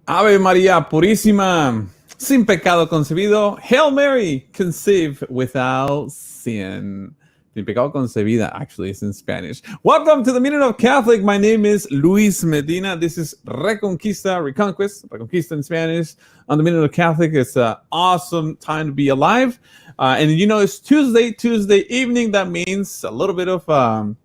Ave María Purísima, sin pecado concebido. Hail Mary, conceived without sin. Sin pecado concebida, actually, is in Spanish. Welcome to the Meaning of Catholic. My name is Luis Medina. This is Reconquista, Reconquista in Spanish. On the Meaning of Catholic, it's an awesome time to be alive. And you know, it's Tuesday evening. That means a little bit of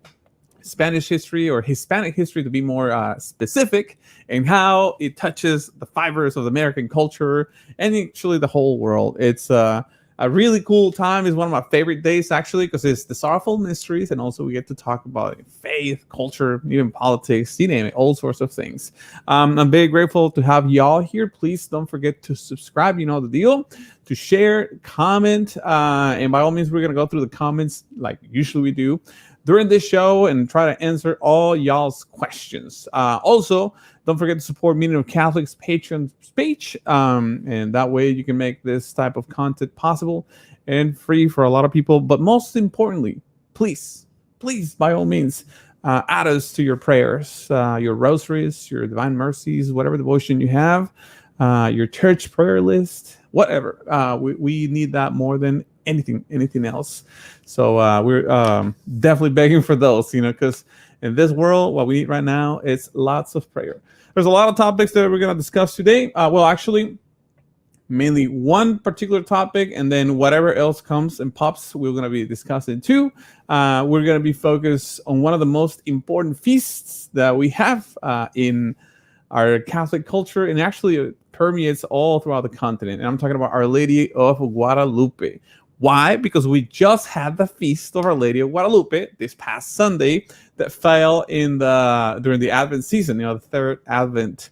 Spanish history or Hispanic history to be more specific, and how it touches the fibers of American culture and actually the whole world. It's a really cool time. It's one of my favorite days actually because it's the sorrowful mysteries, and also we get to talk about faith, culture, even politics, you name it, all sorts of things. I'm very grateful to have y'all here. Please don't forget to subscribe. You know the deal. To share, comment, and by all means, we're gonna go through the comments like usually we do during this show and try to answer all y'all's questions. Also, don't forget to support Meaning of Catholics Patreon page, and that way you can make this type of content possible and free for a lot of people. But most importantly, please, by all means, add us to your prayers, your rosaries, your divine mercies, whatever devotion you have, your church prayer list, whatever. We need that more than anything else. So we're definitely begging for those, because in this world, what we need right now is lots of prayer. There's a lot of topics that we're going to discuss today. Well, actually, mainly one particular topic, and then whatever else comes and pops, we're going to be discussing too. We're going to be focused on one of the most important feasts that we have in our Catholic culture, and actually it permeates all throughout the continent. And I'm talking about Our Lady of Guadalupe. Why? Because we just had the feast of Our Lady of Guadalupe this past Sunday that fell during the Advent season, the third Advent.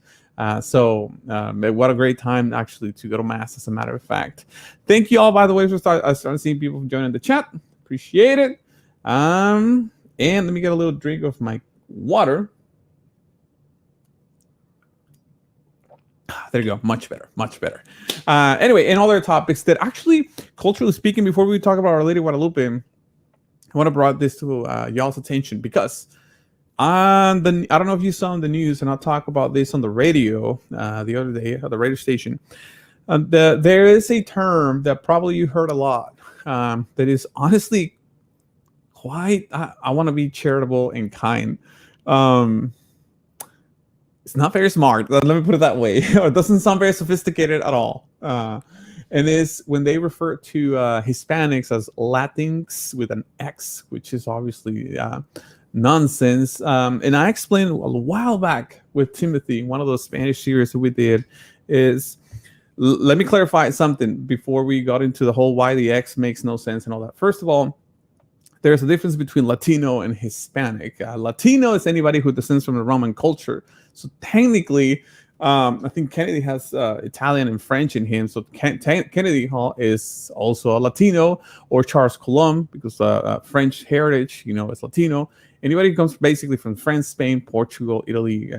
So what a great time actually to go to Mass, as a matter of fact. Thank you all, by the way, for starting seeing people joining the chat. Appreciate it. And let me get a little drink of my water. There you go. Much better. Anyway, and other topics that actually, culturally speaking, before we talk about Our Lady of Guadalupe, I want to bring this to y'all's attention because I don't know if you saw in the news, and I'll talk about this on the radio the other day at the radio station. There is a term that probably you heard a lot that is honestly quite, I want to be charitable and kind. It's not very smart. Let me put it that way. It doesn't sound very sophisticated at all. And it's when they refer to Hispanics as Latins with an X, which is obviously nonsense. And I explained a while back with Timothy, one of those Spanish series that we did, is let me clarify something before we got into the whole why the X makes no sense and all that. First of all, there's a difference between Latino and Hispanic. Latino is anybody who descends from the Roman culture. So technically, I think Kennedy has Italian and French in him. So Kennedy is also a Latino, or Charles Colomb, because French heritage, is Latino. Anybody who comes basically from France, Spain, Portugal, Italy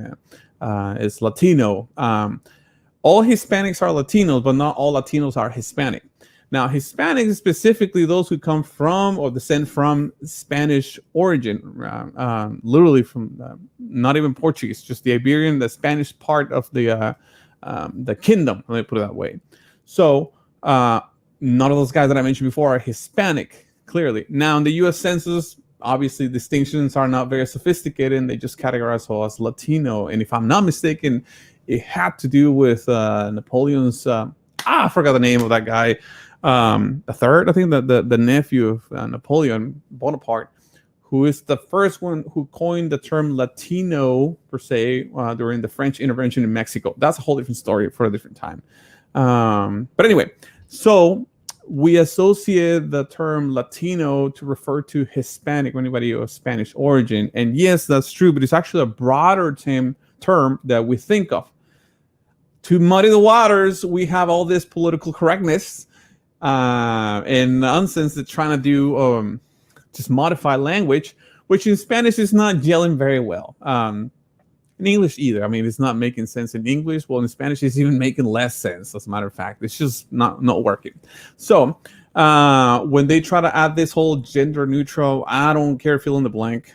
is Latino. All Hispanics are Latinos, but not all Latinos are Hispanic. Now, Hispanics is specifically those who come from or descend from Spanish origin, literally from not even Portuguese, just the Iberian, the Spanish part of the kingdom. Let me put it that way. So none of those guys that I mentioned before are Hispanic, clearly. Now, in the U.S. Census, obviously distinctions are not very sophisticated, and they just categorize all as Latino. And if I'm not mistaken, it had to do with Napoleon's. I forgot the name of that guy. The third, I think, the nephew of Napoleon Bonaparte, who is the first one who coined the term Latino per se during the French intervention in Mexico. That's a whole different story for a different time. But anyway, so we associate the term Latino to refer to Hispanic or anybody of Spanish origin. And yes, that's true, but it's actually a broader term that we think of. To muddy the waters, we have all this political correctness and nonsense that's trying to do just modify language, which in Spanish is not gelling very well. In English either. I mean, it's not making sense in English. Well, in Spanish, it's even making less sense, as a matter of fact. It's just not working. So when they try to add this whole gender neutral, I don't care, fill in the blank,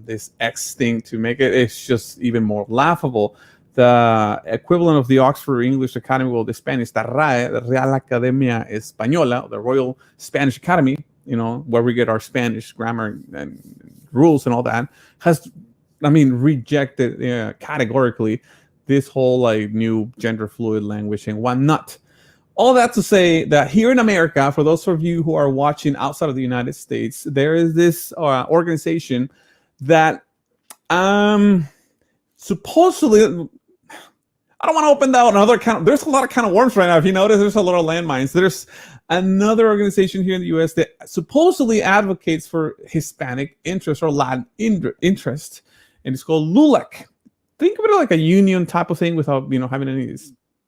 this X thing to make it, it's just even more laughable. the equivalent of the Oxford English Academy, well, the Spanish, the RAE, the Real Academia Española, the Royal Spanish Academy, where we get our Spanish grammar and rules and all that, has, rejected categorically this whole like new gender fluid language and whatnot. All that to say that here in America, for those of you who are watching outside of the United States, there is this organization that supposedly, I don't want to open that another there's a lot of kind of worms right now. If you notice, there's a lot of landmines. There's another organization here in the US that supposedly advocates for Hispanic interest or Latin interest, and it's called LULAC. Think of it like a union type of thing without having any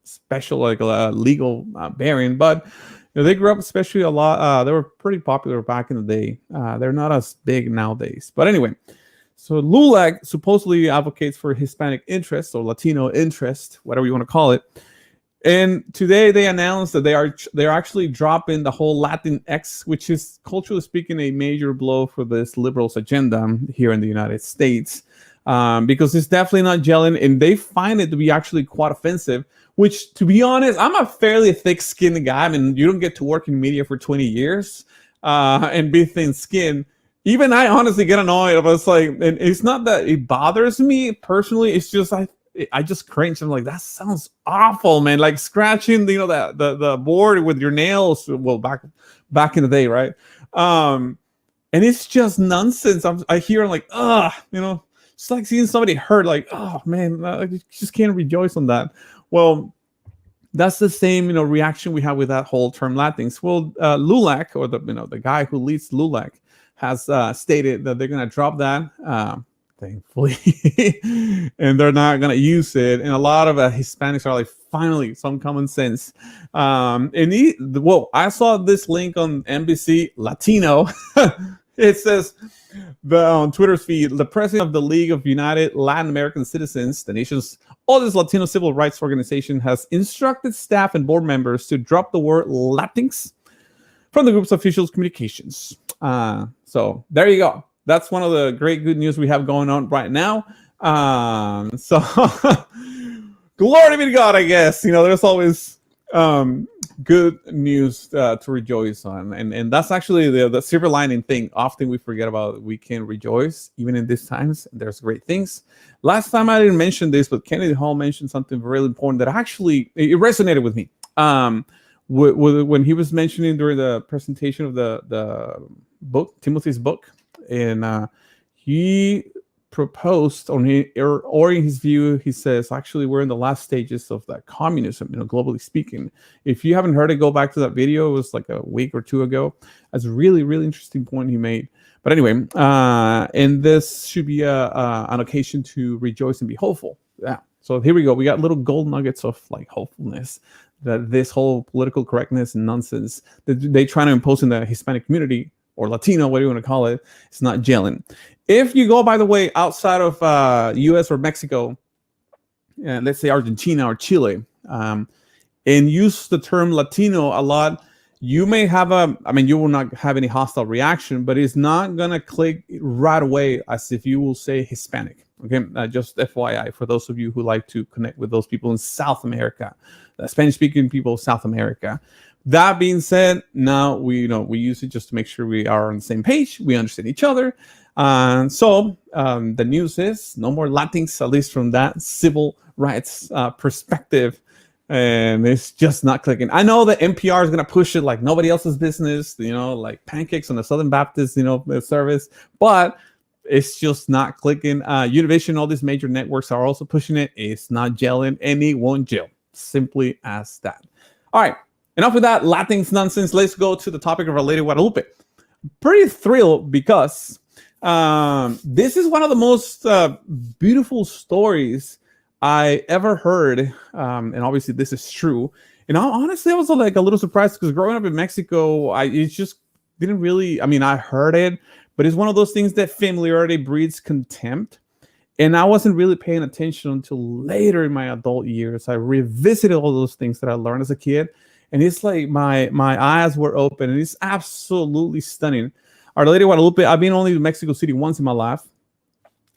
special like legal bearing, but they grew up especially a lot. They were pretty popular back in the day. They're not as big nowadays, but anyway. So LULAC supposedly advocates for Hispanic interest or Latino interest, whatever you want to call it. And today they announced that they're actually dropping the whole Latinx, which is culturally speaking a major blow for this liberals agenda here in the United States, because it's definitely not gelling, and they find it to be actually quite offensive. Which, to be honest, I'm a fairly thick-skinned guy. I mean, you don't get to work in media for 20 years and be thin-skinned. Even I honestly get annoyed. But it's like, and it's not that it bothers me personally. It's just I just cringe. I'm like, that sounds awful, man. Like scratching, the board with your nails. Well, back in the day, right? And it's just nonsense. I hear I'm like, it's like seeing somebody hurt. Like, oh man, I just can't rejoice on that. Well, that's the same, reaction we have with that whole term Latinx. Well, LULAC, or the guy who leads LULAC, has stated that they're going to drop that, thankfully, and they're not going to use it. And a lot of Hispanics are like, finally, some common sense. I saw this link on NBC Latino. It says, on Twitter's feed, the president of the League of United Latin American Citizens, the nation's oldest Latino civil rights organization, has instructed staff and board members to drop the word Latinx from the group's official communications. So there you go. That's one of the great good news we have going on right now. So glory be to God, I guess. There's always good news to rejoice on, and that's actually the silver lining thing. Often we forget about we can rejoice even in these times. There's great things. Last time I didn't mention this, but Kennedy Hall mentioned something really important that actually it resonated with me. When he was mentioning during the presentation of the book, Timothy's book, and he proposed or in his view, he says, actually, we're in the last stages of that communism, globally speaking. If you haven't heard it, go back to that video. It was like a week or two ago. That's a really, really interesting point he made. But anyway, and this should be an occasion to rejoice and be hopeful. Yeah. So here we go. We got little gold nuggets of like hopefulness that this whole political correctness and nonsense that they try to impose in the Hispanic community or Latino, whatever you want to call it, it's not gelling. If you go, by the way, outside of U.S. or Mexico, let's say Argentina or Chile, and use the term Latino a lot, you may have you will not have any hostile reaction, but it's not going to click right away as if you will say Hispanic. Okay, just FYI, for those of you who like to connect with those people in South America, the Spanish-speaking people of South America. That being said, now we use it just to make sure we are on the same page, we understand each other. So the news is no more Latinx, at least from that civil rights perspective. And it's just not clicking. I know that NPR is going to push it like nobody else's business, like pancakes on the Southern Baptist, service, but it's just not clicking. Univision, all these major networks are also pushing it. It's not gelling, and it won't gel. Simple as that. All right. Enough with that Latinx nonsense. Let's go to the topic of our Lady of Guadalupe. Pretty thrilled because this is one of the most beautiful stories I ever heard. And obviously this is true. And honestly, I was like a little surprised because growing up in Mexico, it just didn't really, I heard it, but it's one of those things that familiarity breeds contempt. And I wasn't really paying attention until later in my adult years. I revisited all those things that I learned as a kid. And it's like my eyes were open, and it's absolutely stunning. Our Lady of Guadalupe, I've been only to Mexico City once in my life.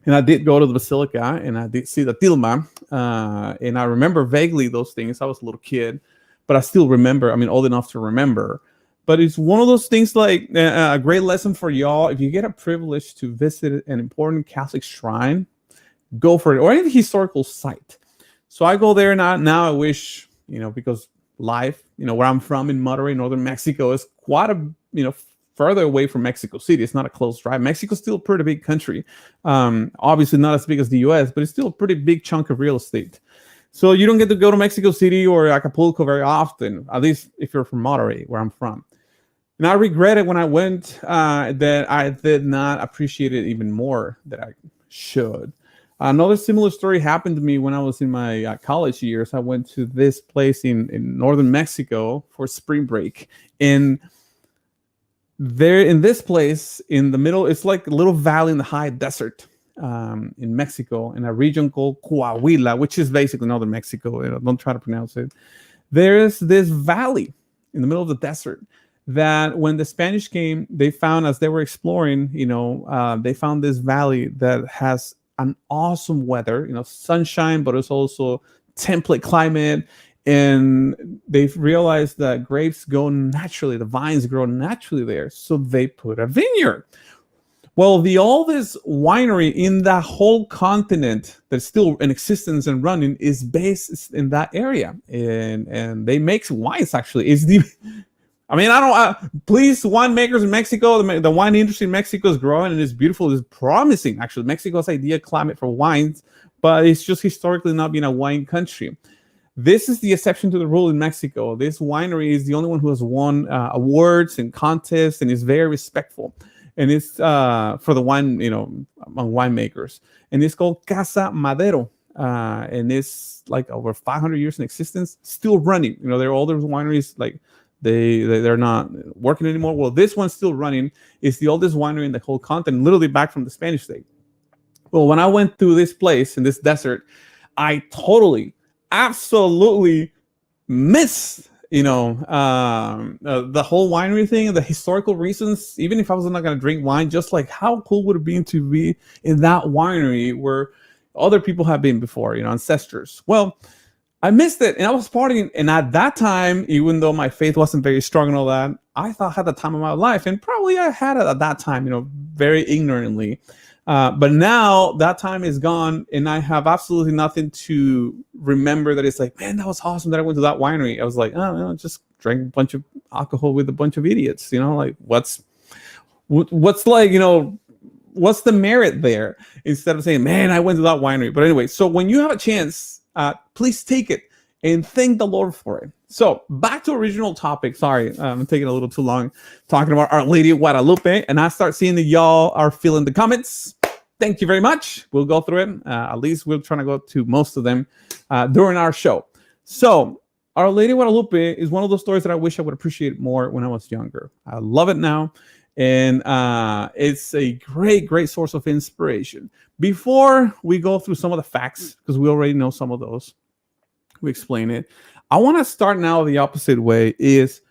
And I did go to the basilica and I did see the tilma. And I remember vaguely those things. I was a little kid, but I still remember. I mean, old enough to remember. But it's one of those things like a great lesson for y'all. If you get a privilege to visit an important Catholic shrine, go for it, or any historical site. So I go there now I wish, because life, where I'm from in Monterrey, northern Mexico, is quite a, further away from Mexico City. It's not a close drive. Mexico's still a pretty big country. Obviously not as big as the US, but it's still a pretty big chunk of real estate. So you don't get to go to Mexico City or Acapulco very often, at least if you're from Monterrey, where I'm from. And I regretted when I went that I did not appreciate it even more that I should. Another similar story happened to me when I was in my college years. I went to this place in northern Mexico for spring break. And there in this place in the middle, it's like a little valley in the high desert in Mexico, in a region called Coahuila, which is basically northern Mexico. Don't try to pronounce it. There's this valley in the middle of the desert that when the Spanish came, they found, as they were exploring, they found this valley that has an awesome weather, sunshine, but it's also temperate climate. And they've realized that grapes go naturally, the vines grow naturally there. So they put a vineyard. Well, the oldest winery in the whole continent that's still in existence and running is based in that area. And they make wines, actually. Please, winemakers in Mexico, the wine industry in Mexico is growing and it's beautiful. It's promising, actually. Mexico's ideal climate for wines, but it's just historically not been a wine country. This is the exception to the rule in Mexico. This winery is the only one who has won awards and contests and is very respectful. And it's for the wine, among winemakers. And it's called Casa Madero. And it's like over 500 years in existence, still running. There are older wineries, like they're not working anymore. Well, this one's still running. It's the oldest winery in the whole continent, literally back from the Spanish day. Well, when I went to this place in this desert, I absolutely missed, the whole winery thing, the historical reasons. Even if I was not going to drink wine, just like how cool would it be to be in that winery where other people have been before, ancestors. Well, I missed it, and I was partying. And at that time, even though my faith wasn't very strong and all that, I thought I had the time of my life, and probably I had it at that time, very ignorantly. But now that time is gone, and I have absolutely nothing to remember that it's like, man, that was awesome that I went to that winery. I was like, oh, just drank a bunch of alcohol with a bunch of idiots. Like what's like, what's the merit there? Instead of saying, man, I went to that winery. But anyway, so when you have a chance, please take it and thank the Lord for it. So back to original topic. Sorry, I'm taking a little too long talking about Our Lady of Guadalupe, and I start seeing that y'all are feeling the comments. Thank you very much. We'll go through it. At least we're trying to go to most of them during our show. So Our Lady of Guadalupe is one of those stories that I wish I would appreciate more when I was younger. I love it now. And it's a great source of inspiration. Before we go through some of the facts, because we already know some of those, we explain it. I want to start now the opposite way is,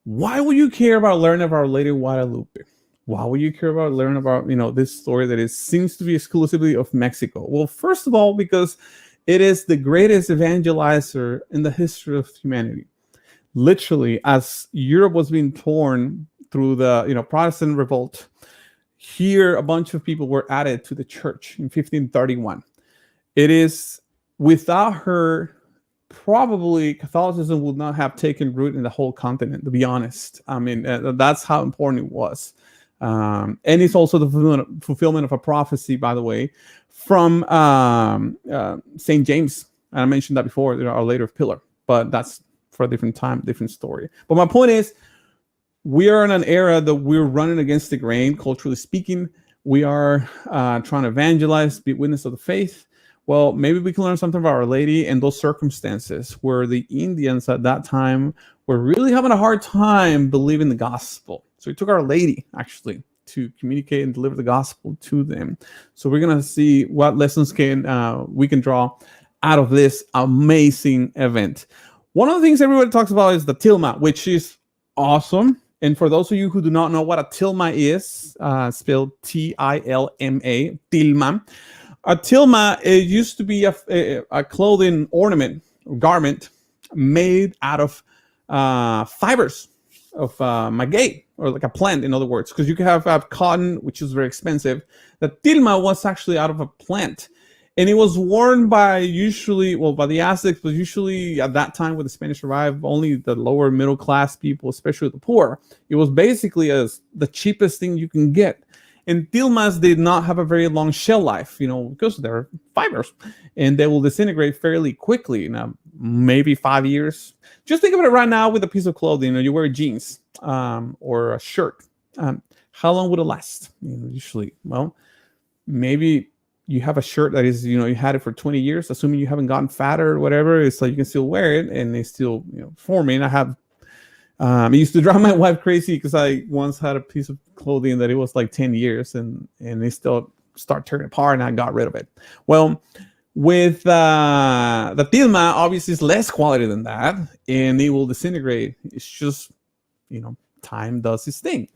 why would you care about learning about Our Lady of Guadalupe? Why would you care about learning about, this story that seems to be exclusively of Mexico? Well, first of all, because it is the greatest evangelizer in the history of humanity. Literally, as Europe was being torn through the Protestant revolt, here a bunch of people were added to the church in 1531. It is, without her, probably Catholicism would not have taken root in the whole continent, to be honest. I mean, that's how important it was. And it's also the fulfillment of a prophecy, by the way, from St. James. And I mentioned that before, Our Lady of Pillar, but that's for a different time, different story. But my point is, we are in an era that we're running against the grain, culturally speaking. We are trying to evangelize, be witness of the faith. Well, maybe we can learn something about Our Lady and those circumstances where the Indians at that time were really having a hard time believing the gospel. So we took Our Lady, actually, to communicate and deliver the gospel to them. So we're going to see what lessons we can draw out of this amazing event. One of the things everybody talks about is the tilma, which is awesome. And for those of you who do not know what a tilma is, spelled Tilma, tilma. A tilma, it used to be a clothing ornament, garment made out of fibers of maguey, or like a plant, in other words, because you can have cotton, which is very expensive. The tilma was actually out of a plant, and it was worn by the Aztecs, but usually at that time when the Spanish arrived, only the lower middle class people, especially the poor. It was basically the cheapest thing you can get. And tilmas did not have a very long shell life, because they're fibers, and they will disintegrate fairly quickly. Now, maybe 5 years. Just think of it right now with a piece of clothing. You wear jeans or a shirt. How long would it last? Usually, well, maybe you have a shirt that is, you had it for 20 years, assuming you haven't gotten fatter or whatever. It's like you can still wear it, and it's still, forming. I have. It used to drive my wife crazy because I once had a piece of clothing that it was like 10 years and they still start turning apart, and I got rid of it. Well, with the tilma, obviously it's less quality than that, and it will disintegrate. It's just, time does its thing.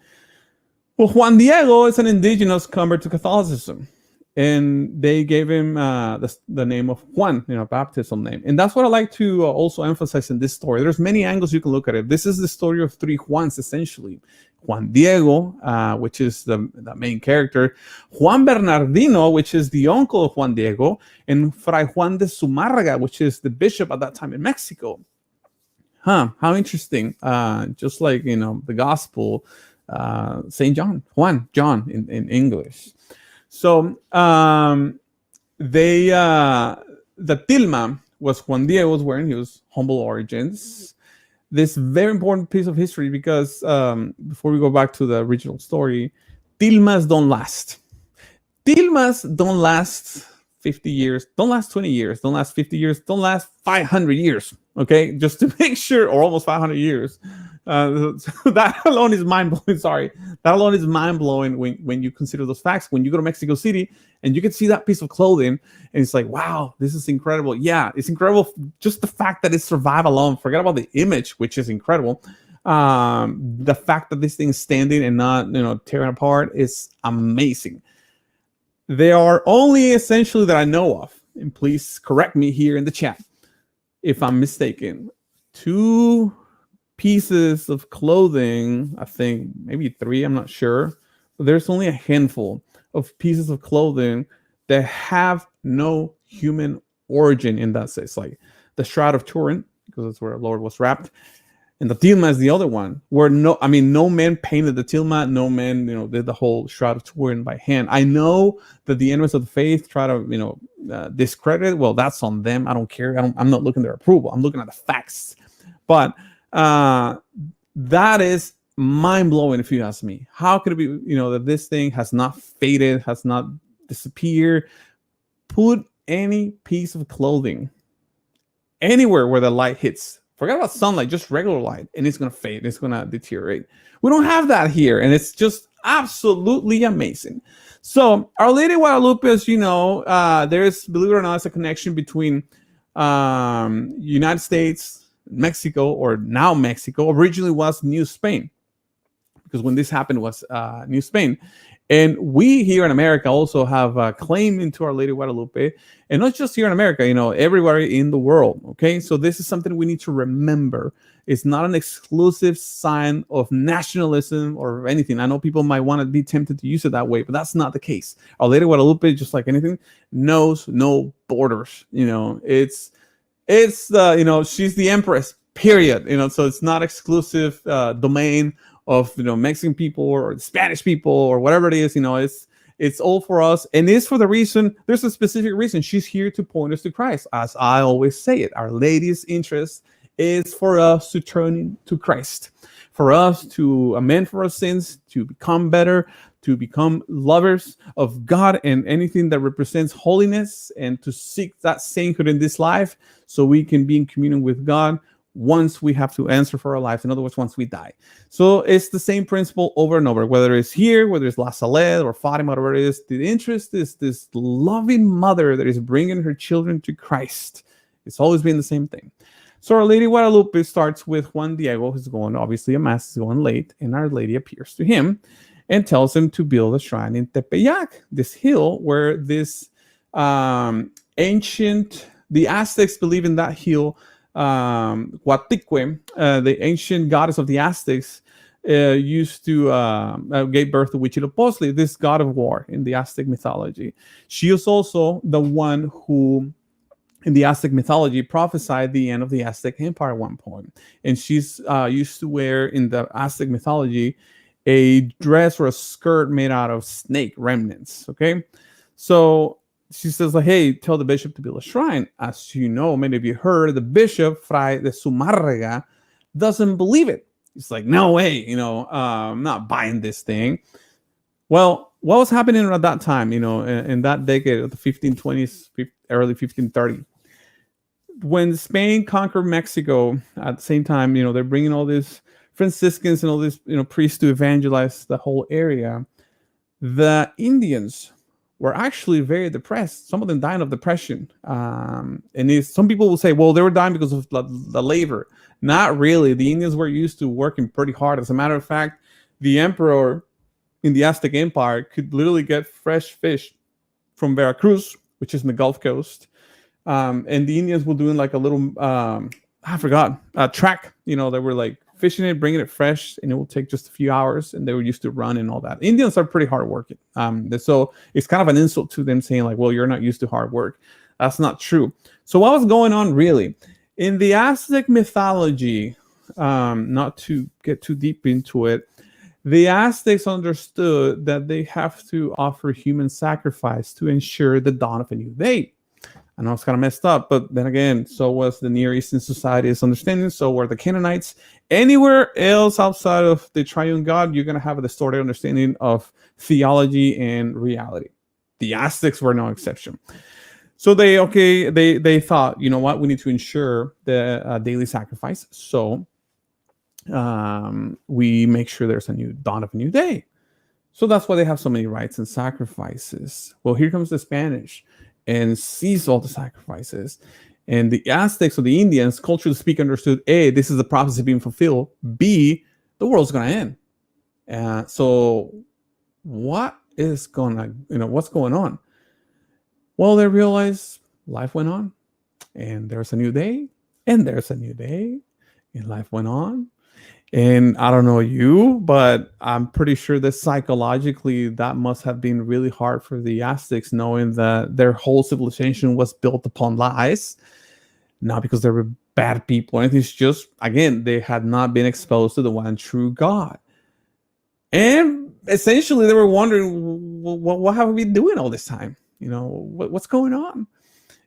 Well, Juan Diego is an indigenous convert to Catholicism, and they gave him the name of Juan, baptism name. And that's what I like to also emphasize in this story. There's many angles you can look at it. This is the story of three Juans, essentially. Juan Diego, which is the main character. Juan Bernardino, which is the uncle of Juan Diego. And Fray Juan de Zumarraga, which is the bishop at that time in Mexico. How interesting. Just like, the gospel, St. John, John in English. So the tilma was Juan Diego's wearing. He was humble origins. This very important piece of history, because before we go back to the original story, tilmas don't last. Tilmas don't last 50 years, don't last 20 years, don't last 50 years, don't last 500 years. Okay, just to make sure, or almost 500 years. That alone is mind-blowing. Sorry, that alone is mind-blowing when you consider those facts. When you go to Mexico City and you can see that piece of clothing, and it's like, wow, this is incredible. Yeah, it's incredible. Just the fact that it survived alone. Forget about the image, which is incredible. The fact that this thing is standing and not tearing apart is amazing. There are only, essentially, that I know of, and please correct me here in the chat if I'm mistaken, 2 pieces of clothing, I think maybe 3, I'm not sure, but there's only a handful of pieces of clothing that have no human origin in that sense. Like the Shroud of Turin, because that's where our Lord was wrapped, and the tilma is the other one, where no man painted the tilma, no man did the whole Shroud of Turin by hand. I know that the enemies of the faith try to discredit it. Well, that's on them. I don't care. I'm not looking at their approval. I'm looking at the facts. But that is mind-blowing, if you ask me. How could it be, that this thing has not faded, has not disappeared? Put any piece of clothing anywhere where the light hits. Forget about sunlight, just regular light, and it's going to fade. It's going to deteriorate. We don't have that here, and it's just absolutely amazing. So Our Lady of Guadalupe, as you know, there's, believe it or not, it's a connection between United States, Mexico, or now Mexico. Originally was New Spain, because when this happened was New Spain. And we here in America also have a claim into Our Lady of Guadalupe, and not just here in America, everywhere in the world. Okay, so this is something we need to remember. It's not an exclusive sign of nationalism or anything. I know people might want to be tempted to use it that way, but that's not the case. Our Lady of Guadalupe, just like anything, knows no borders. It's the she's the Empress. Period. So it's not exclusive domain of Mexican people or Spanish people or whatever it is. It's all for us, and it's for the reason. There's a specific reason. She's here to point us to Christ, as I always say it. Our Lady's interest is for us to turn to Christ, for us to amend for our sins, to become better, to become lovers of God and anything that represents holiness, and to seek that sainthood in this life so we can be in communion with God once we have to answer for our lives. In other words, once we die. So it's the same principle over and over, whether it's here, whether it's La Salette or Fatima, whatever it is. The interest is this loving mother that is bringing her children to Christ. It's always been the same thing. So Our Lady Guadalupe starts with Juan Diego, who's going, obviously a mass is going late, and Our Lady appears to him and tells him to build a shrine in Tepeyac, this hill where this the Aztecs believe in that hill, Huatique, the ancient goddess of the Aztecs, used to gave birth to Huitzilopochtli, this god of war in the Aztec mythology. She is also the one who, in the Aztec mythology, prophesied the end of the Aztec Empire at one point. And she's used to wear, in the Aztec mythology, a dress or a skirt made out of snake remnants. Okay, so she says, like, hey, tell the bishop to build a shrine. As you know, many of you heard, the bishop, Fray de Zumárraga, doesn't believe it. He's like, no way, I'm not buying this thing. Well, what was happening at that time, in that decade of the 1520s, early 1530? When Spain conquered Mexico, at the same time, they're bringing all these Franciscans and all these, priests to evangelize the whole area. The Indians were actually very depressed. Some of them dying of depression. And some people will say, well, they were dying because of the labor. Not really. The Indians were used to working pretty hard. As a matter of fact, the emperor in the Aztec Empire could literally get fresh fish from Veracruz, which is in the Gulf Coast. And the Indians were doing like a little, track. They were like fishing it, bringing it fresh, and it will take just a few hours. And they were used to run and all that. Indians are pretty hard working. So it's kind of an insult to them saying like, well, you're not used to hard work. That's not true. So what was going on really? In the Aztec mythology, not to get too deep into it, the Aztecs understood that they have to offer human sacrifice to ensure the dawn of a new day. I know it's kind of messed up, but then again, so was the Near Eastern society's understanding, so were the Canaanites. Anywhere else outside of the triune God, you're going to have a distorted understanding of theology and reality. The Aztecs were no exception. So they thought, you know what, we need to ensure the daily sacrifice. So we make sure there's a new dawn of a new day. So that's why they have so many rites and sacrifices. Well, here comes the Spanish and sees all the sacrifices. And the Aztecs or the Indians, culturally speaking, understood, A, this is the prophecy being fulfilled. B, the world's going to end. So what's going on? Well, they realized life went on, and there's a new day, and there's a new day, and life went on. And I don't know you, but I'm pretty sure that psychologically that must have been really hard for the Aztecs, knowing that their whole civilization was built upon lies, not because they were bad people or anything. It's just, again, they had not been exposed to the one true God. And essentially they were wondering, what have we been doing all this time? What's going on?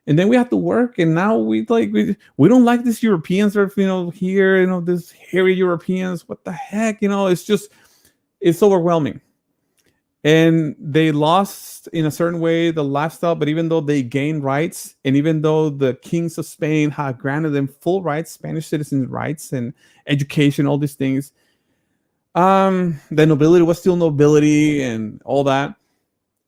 And then we have to work, and now we don't like these Europeans that are here, this hairy Europeans. What the heck? It's overwhelming. And they lost in a certain way the lifestyle, but even though they gained rights, and even though the kings of Spain had granted them full rights, Spanish citizens' rights and education, all these things, the nobility was still nobility and all that.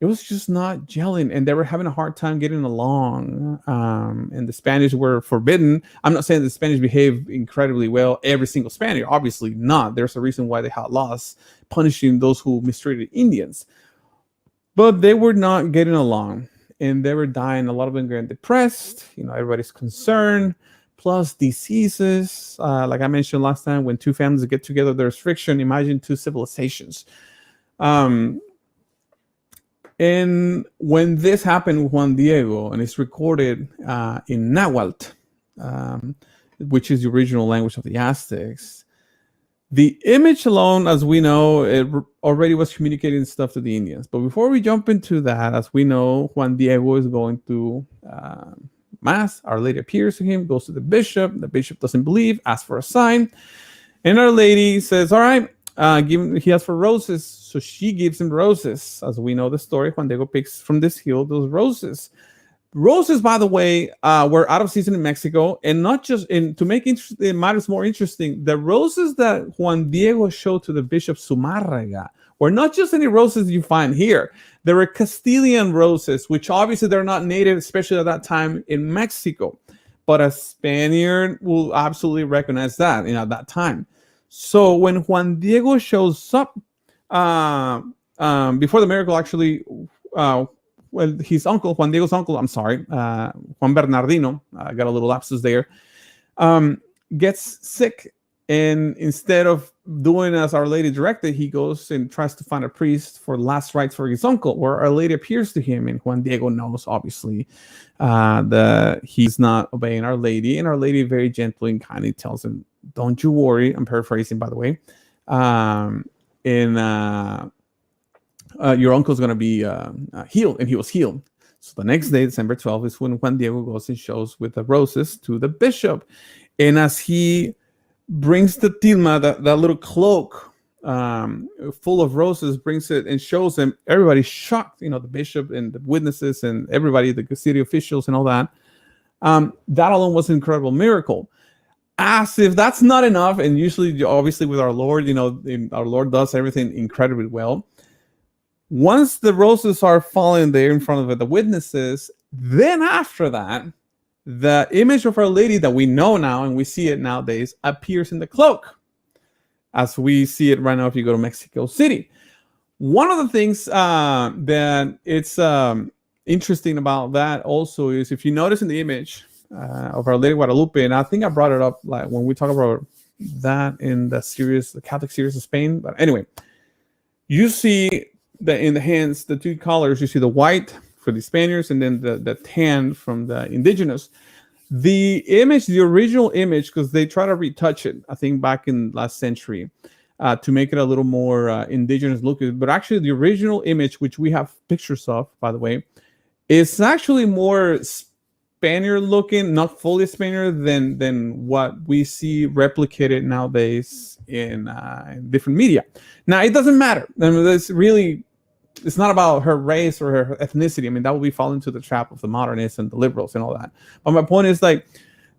It was just not gelling, and they were having a hard time getting along. And the Spanish were forbidden. I'm not saying the Spanish behaved incredibly well, every single Spaniard. Obviously not. There's a reason why they had laws punishing those who mistreated Indians. But they were not getting along, and they were dying. A lot of them getting depressed. Everybody's concerned. Plus diseases. Like I mentioned last time, when two families get together, there's friction. Imagine two civilizations. And when this happened with Juan Diego, and it's recorded in Nahuatl, which is the original language of the Aztecs, the image alone, as we know, it already was communicating stuff to the Indians. But before we jump into that, as we know, Juan Diego is going to Mass. Our Lady appears to him, goes to the bishop. The bishop doesn't believe, asks for a sign. And Our Lady says, all right, he asks for roses, so she gives him roses. As we know the story, Juan Diego picks from this hill those roses. Roses, by the way, were out of season in Mexico, and not just to make it matters more interesting, the roses that Juan Diego showed to the Bishop Zumárraga were not just any roses you find here. There were Castilian roses, which obviously they're not native, especially at that time in Mexico. but a Spaniard will absolutely recognize that, you know, at that time. So when Juan Diego shows up, before the miracle, actually, well, his uncle, Juan Diego's uncle, I'm sorry, Juan Bernardino, I got a little lapsus there, gets sick. And instead of doing as Our Lady directed, he goes and tries to find a priest for last rites for his uncle, where Our Lady appears to him. And Juan Diego knows, obviously, that he's not obeying Our Lady. And Our Lady very gently and kindly tells him, don't you worry. I'm paraphrasing, by the way. Your uncle's going to be healed. And he was healed. So the next day, December 12th, is when Juan Diego goes and shows with the roses to the bishop. And as he brings the tilma, that little cloak full of roses, brings it and shows him, everybody's shocked, you know, the bishop and the witnesses and everybody, the city officials and all that. That alone was an incredible miracle. As if that's not enough, and usually, obviously, with our Lord, you know, our Lord does everything incredibly well. Once the roses are falling there in front of the witnesses, then after that, the image of Our Lady that we know now and we see it nowadays appears in the cloak, as we see it right now if you go to Mexico City. One of the things that it's interesting about that also is, if you notice in the image of Our Lady of Guadalupe, and I think I brought it up like when we talk about that in the series, the Catholic series of Spain. But anyway, you see that in the hands, the two colors, you see the white for the Spaniards and then the tan from the indigenous. The image, the original image, because they try to retouch it, I think back in last century, to make it a little more indigenous looking. But actually the original image, which we have pictures of, by the way, is actually more Spaniard looking, not fully Spaniard, than what we see replicated nowadays in different media. Now, it doesn't matter. I mean, it's not about her race or her ethnicity. I mean, that would be falling into the trap of the modernists and the liberals and all that. But my point is, like,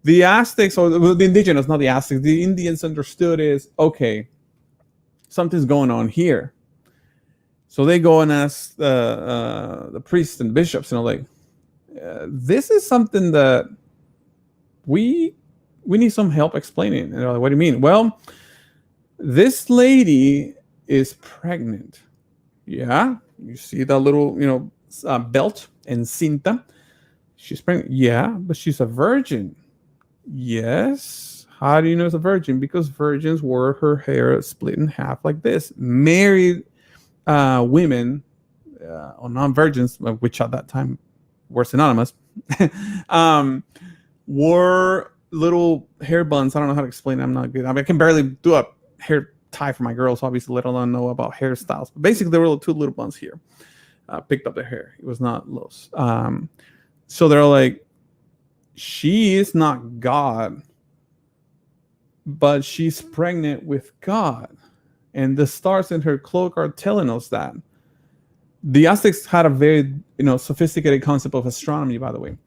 the Aztecs, or the indigenous, not the Aztecs, the Indians understood is, okay, something's going on here. So they go and ask the priests and bishops, and like, this is something that we need some help explaining. And they're like, what do you mean? Well, this lady is pregnant. Yeah, you see that little, you know, belt and cinta. She's pregnant. Yeah, but she's a virgin. Yes. How do you know it's a virgin? Because virgins wore her hair split in half like this. Married women, or non-virgins, which at that time were synonymous, wore little hair buns. I don't know how to explain it. I'm not good. I mean, I can barely do a hair tie for my girls, obviously, let alone know about hairstyles. But basically, there were two little buns here. Picked up their hair. It was not loose. So they're like, she is not God, but she's pregnant with God. And the stars in her cloak are telling us that. The Aztecs had a very, you know, sophisticated concept of astronomy, by the way.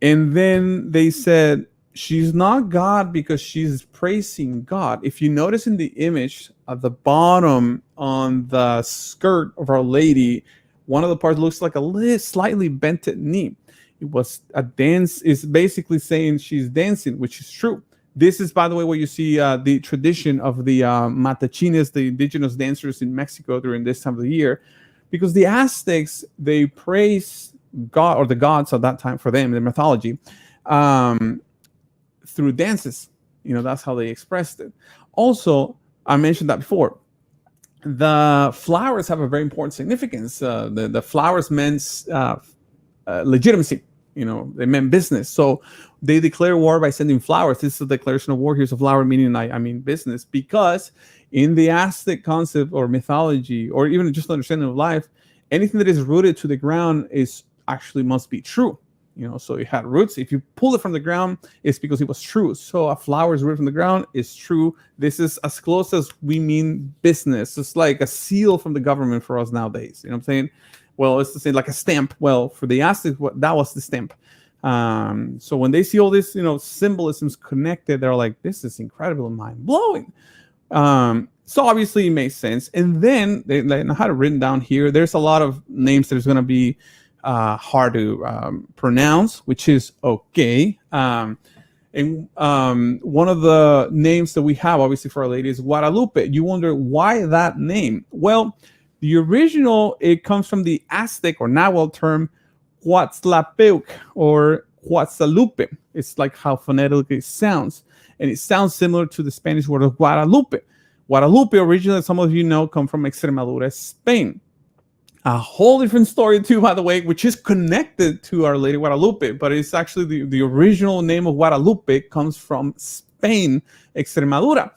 And then they said, she's not God because she's praising God. If you notice in the image at the bottom on the skirt of Our Lady, one of the parts looks like a little slightly bented knee. It was a dance. It's basically saying she's dancing, which is true. This is, by the way, where you see the tradition of the matachines, the indigenous dancers in Mexico during this time of the year, because the Aztecs, they praise God, or the gods at that time for them in their mythology, through dances. You know, that's how they expressed it. Also, I mentioned that before, the flowers have a very important significance. The flowers meant legitimacy. You know, they meant business. So they declare war by sending flowers. This is a declaration of war. Here's a flower, meaning I mean business, because in the Aztec concept or mythology, or even just understanding of life, anything that is rooted to the ground is actually must be true. You know, so it had roots. If you pull it from the ground, it's because it was true. So a flower is rooted from the ground is true. This is as close as we mean business. It's like a seal from the government for us nowadays. You know what I'm saying? Well, it's the same, like a stamp. Well, for the Aztecs, that was the stamp. So when they see all this, you know, symbolisms connected, they're like, this is incredible and mind blowing. So obviously it makes sense. And then they had it written down here. There's a lot of names. There's going to be hard to pronounce, which is okay. And one of the names that we have, obviously, for Our Lady is Guadalupe. You wonder why that name? Well, the original, it comes from the Aztec or Nahuatl term Huatzlapeuc or Huatzalupe. It's like how phonetically it sounds. And it sounds similar to the Spanish word of Guadalupe. Guadalupe, originally, some of you know, come from Extremadura, Spain. A whole different story too, by the way, which is connected to Our Lady Guadalupe, but it's actually the original name of Guadalupe comes from Spain, Extremadura.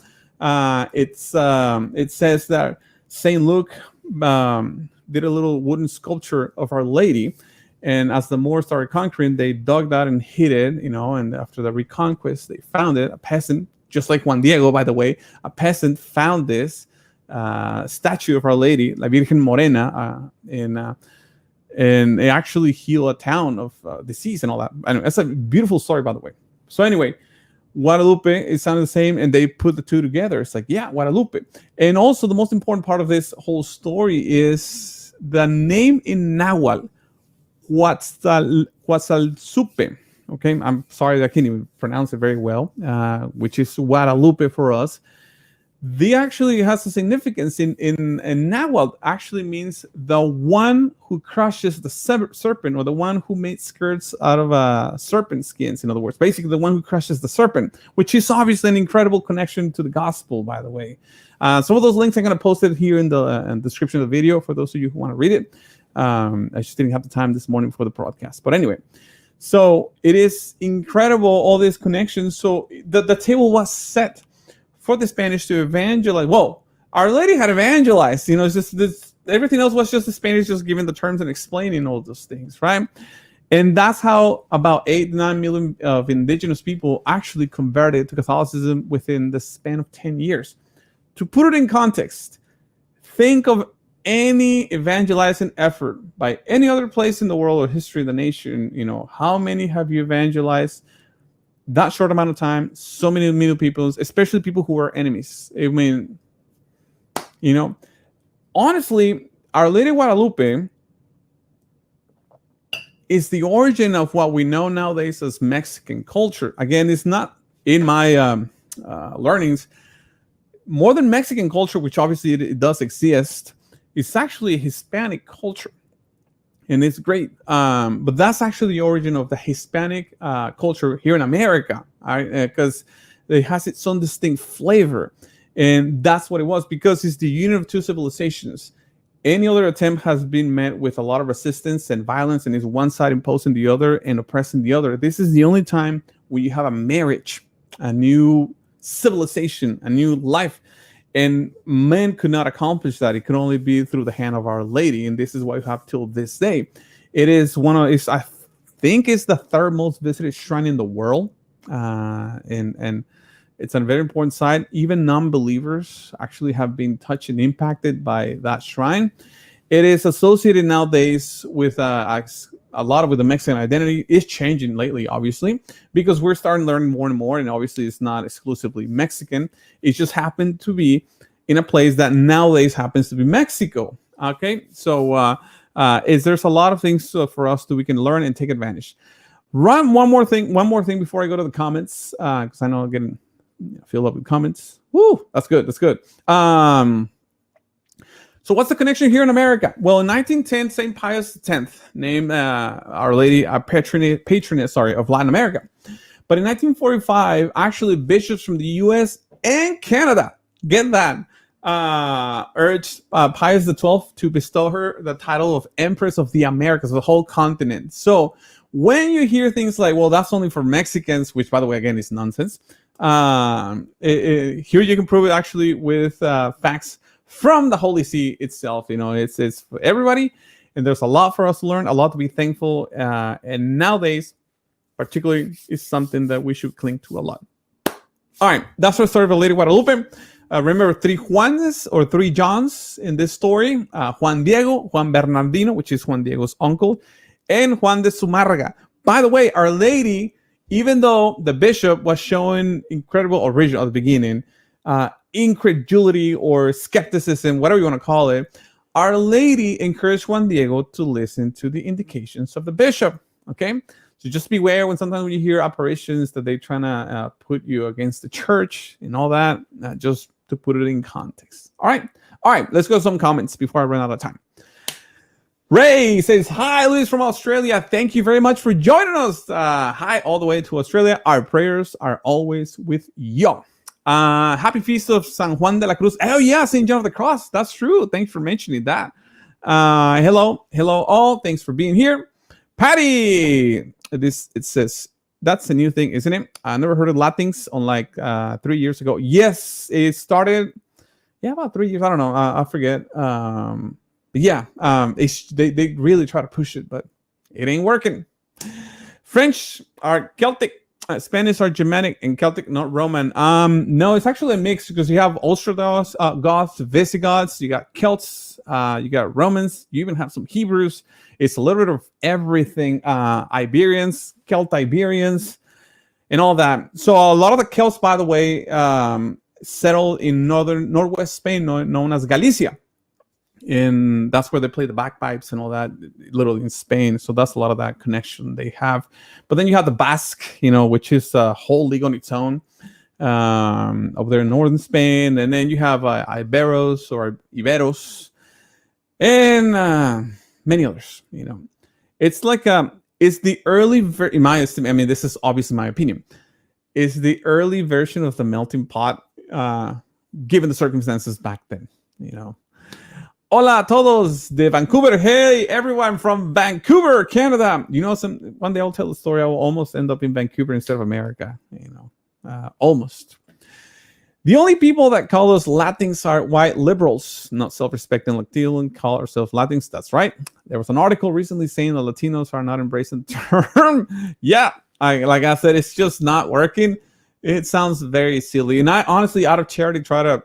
It says that Saint Luke did a little wooden sculpture of Our Lady, and as the Moors started conquering, they dug that and hid it, and after the Reconquista, they found it. A peasant, just like Juan Diego, by the way, a peasant found this statue of Our Lady, La Virgen Morena, and it actually healed a town of disease and all that. Anyway, that's a beautiful story, by the way. So anyway, Guadalupe, it sounded the same, and they put the two together. It's like, yeah, Guadalupe. And also, the most important part of this whole story is the name in Nahuatl, Huatzalsupe. Okay, I'm sorry, I can't even pronounce it very well, which is Guadalupe for us. They actually has a significance in Nahuatl. Actually means the one who crushes the serpent, or the one who made skirts out of serpent skins. In other words, basically the one who crushes the serpent, which is obviously an incredible connection to the gospel. By the way, some of those links I'm going to post it here in the description of the video for those of you who want to read it. I just didn't have the time this morning for the broadcast, but anyway. So it is incredible, all these connections. So the table was set for the Spanish to evangelize. Whoa, Our Lady had evangelized. It's just this. Everything else was just the Spanish just giving the terms and explaining all those things, right? And that's how about 8-9 million of indigenous people actually converted to Catholicism within the span of 10 years. To put it in context, think of any evangelizing effort by any other place in the world or history of the nation. How many have you evangelized? That short amount of time, so many people, especially people who are enemies. I mean, honestly, Our Lady Guadalupe is the origin of what we know nowadays as Mexican culture. Again, it's not in my learnings. More than Mexican culture, which obviously it does exist, it's actually a Hispanic culture. And it's great. But that's actually the origin of the Hispanic culture here in America, because it has its own distinct flavor. And that's what it was, because it's the union of two civilizations. Any other attempt has been met with a lot of resistance and violence, and is one side imposing the other and oppressing the other. This is the only time where you have a marriage, a new civilization, a new life. And men could not accomplish that. It could only be through the hand of Our Lady. And this is what we have till this day. It is I think it's the third most visited shrine in the world. And it's a very important site. Even non-believers actually have been touched and impacted by that shrine. It is associated nowadays with a lot with the Mexican identity. Is changing lately, obviously, because we're starting to learn more and more. And obviously, it's not exclusively Mexican. It just happened to be in a place that nowadays happens to be Mexico. Okay, so there's a lot of things for us that we can learn and take advantage. Run one more thing before I go to the comments, because I know I'm getting filled up with comments. Woo, that's good. So what's the connection here in America? Well, in 1910, St. Pius X named Our Lady a patroness of Latin America. But in 1945, actually bishops from the U.S. and Canada, get that, urged Pius XII to bestow her the title of Empress of the Americas, the whole continent. So when you hear things like, well, that's only for Mexicans, which, by the way, again, is nonsense. Here you can prove it actually with facts from the Holy See itself. It's for everybody, and there's a lot for us to learn, a lot to be thankful. And nowadays, particularly, is something that we should cling to a lot. All right, that's our story of Lady Guadalupe. Remember 3 Juanes or 3 Johns in this story: Juan Diego, Juan Bernardino, which is Juan Diego's uncle, and Juan de Zumarraga. By the way, Our Lady, even though the bishop was showing incredible original at the beginning, incredulity or skepticism, whatever you want to call it, Our Lady encouraged Juan Diego to listen to the indications of the bishop. Okay, so just beware when sometimes when you hear apparitions that they're trying to put you against the church and all that. Just to put it in context. All right. Let's go to some comments before I run out of time. Ray says, hi, Luis from Australia. Thank you very much for joining us. Hi, all the way to Australia. Our prayers are always with you. Happy feast of San Juan de la Cruz. Oh, yeah, St. John of the Cross. That's true. Thanks for mentioning that. Hello all. Thanks for being here. Patty, it says, that's a new thing, isn't it? I never heard of Latinx on like 3 years ago. Yes, it started, about 3 years. I don't know. I forget. They really try to push it, but it ain't working. French are Celtic, Spanish are Germanic, and Celtic not Roman. No, it's actually a mix because you have Ostrogoths, Goths, Visigoths, you got Celts, you got Romans, you even have some Hebrews. It's a little bit of everything. Iberians, Celt-Iberians, and all that. So a lot of the Celts, by the way, settled in northwest Spain, known as Galicia. And that's where they play the bagpipes and all that, literally in Spain. So that's a lot of that connection they have. But then you have the Basque, which is a whole league on its own over there in northern Spain. And then you have Iberos or Iberos and many others. It's like it's the early, in my estimate. I mean, this is obviously my opinion. It's the early version of the melting pot, given the circumstances back then. Hola a todos de Vancouver. Hey, everyone from Vancouver, Canada. One day I'll tell the story. I will almost end up in Vancouver instead of America. Almost. The only people that call us Latins are white liberals, not self-respecting Latino, call ourselves Latins. That's right. There was an article recently saying that Latinos are not embracing the term. Yeah, like I said, it's just not working. It sounds very silly. And I honestly, out of charity, try to,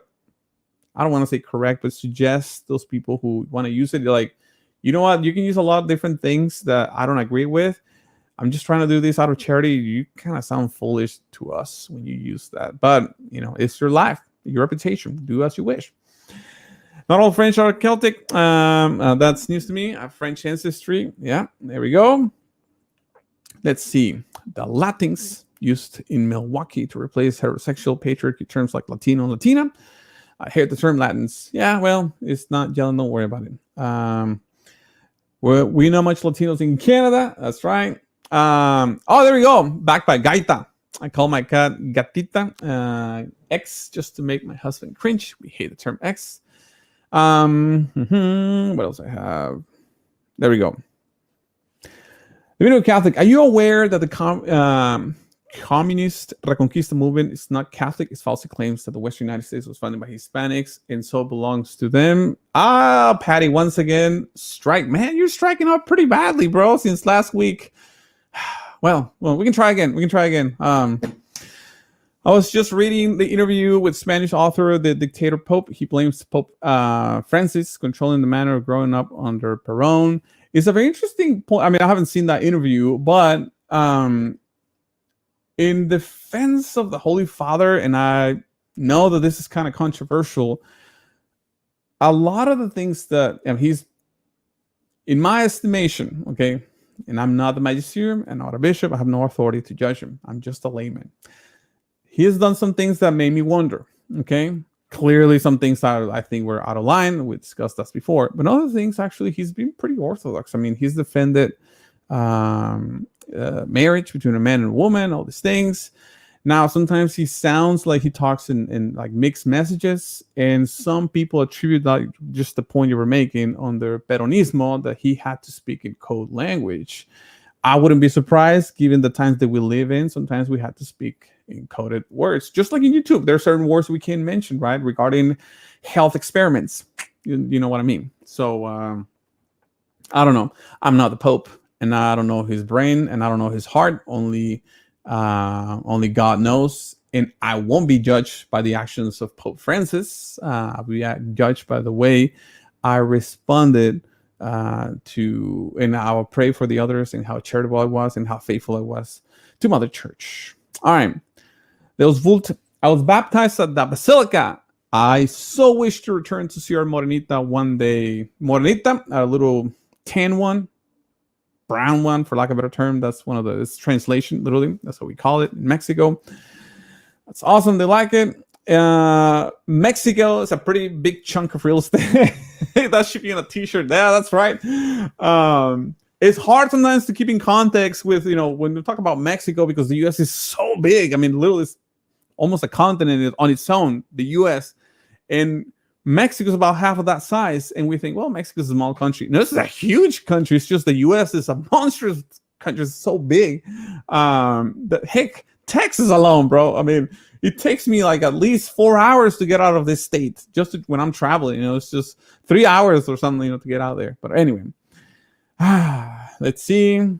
I don't want to say correct, but suggest those people who want to use it. You're like, you know what? You can use a lot of different things that I don't agree with. I'm just trying to do this out of charity. You kind of sound foolish to us when you use that. But, it's your life, your reputation. Do as you wish. Not all French are Celtic. That's news to me. I have French ancestry. Yeah, there we go. Let's see. The Latins used in Milwaukee to replace heterosexual patriarchy terms like Latino and Latina. I hate the term Latins. Yeah, well, it's not yellow. Don't worry about it. We know much Latinos in Canada. That's right. There we go. Back by Gaita. I call my cat Gatita. X, just to make my husband cringe. We hate the term X. What else I have? There we go. The Middle Catholic. Are you aware that the communist Reconquista movement is not Catholic? It falsely claims that the Western United States was founded by Hispanics and so belongs to them. Patty, once again, strike. Man, you're striking out pretty badly, bro, since last week. Well, we can try again. I was just reading the interview with Spanish author, the dictator Pope. He blames Pope Francis controlling the manner of growing up under Perón. It's a very interesting point. I mean, I haven't seen that interview, but in defense of the Holy Father, and I know that this is kind of controversial, a lot of the things that he's, in my estimation, okay, and I'm not the magisterium and not a bishop, I have no authority to judge him. I'm just a layman. He has done some things that made me wonder, okay? Clearly some things that I think were out of line. We discussed that before. But other things, actually, he's been pretty orthodox. I mean, he's defended marriage between a man and a woman, all these things. Now, sometimes he sounds like he talks in like mixed messages, and some people attribute that, just the point you were making, on the Peronismo, that he had to speak in code language. I wouldn't be surprised, given the times that we live in. Sometimes we have to speak in coded words, just like in YouTube. There are certain words we can't mention, right, regarding health experiments. You know what I mean? So I don't know. I'm not the Pope, and I don't know his brain, and I don't know his heart. Only God knows. And I won't be judged by the actions of Pope Francis. I'll be judged by the way I responded to, and I will pray for the others, and how charitable I was, and how faithful I was to Mother Church. All right. I was baptized at the Basilica I so wish to return to see our Morenita one day. Morenita, a little tan one, brown one, for lack of a better term. That's one of the it's translation, literally. That's what we call it in Mexico. That's awesome. They like it. Mexico is a pretty big chunk of real estate. That should be in a t-shirt. Yeah, that's right. It's hard sometimes to keep in context with, when we talk about Mexico, because the U.S. is so big. I mean, literally, it's almost a continent on its own, the U.S. And Mexico is about half of that size. And we think, well, Mexico is a small country. No, this is a huge country. It's just the U.S. is a monstrous country. It's so big. Heck, Texas alone, bro. I mean, it takes me like at least 4 hours to get out of this state when I'm traveling. It's just 3 hours or something, to get out there. But anyway, let's see. A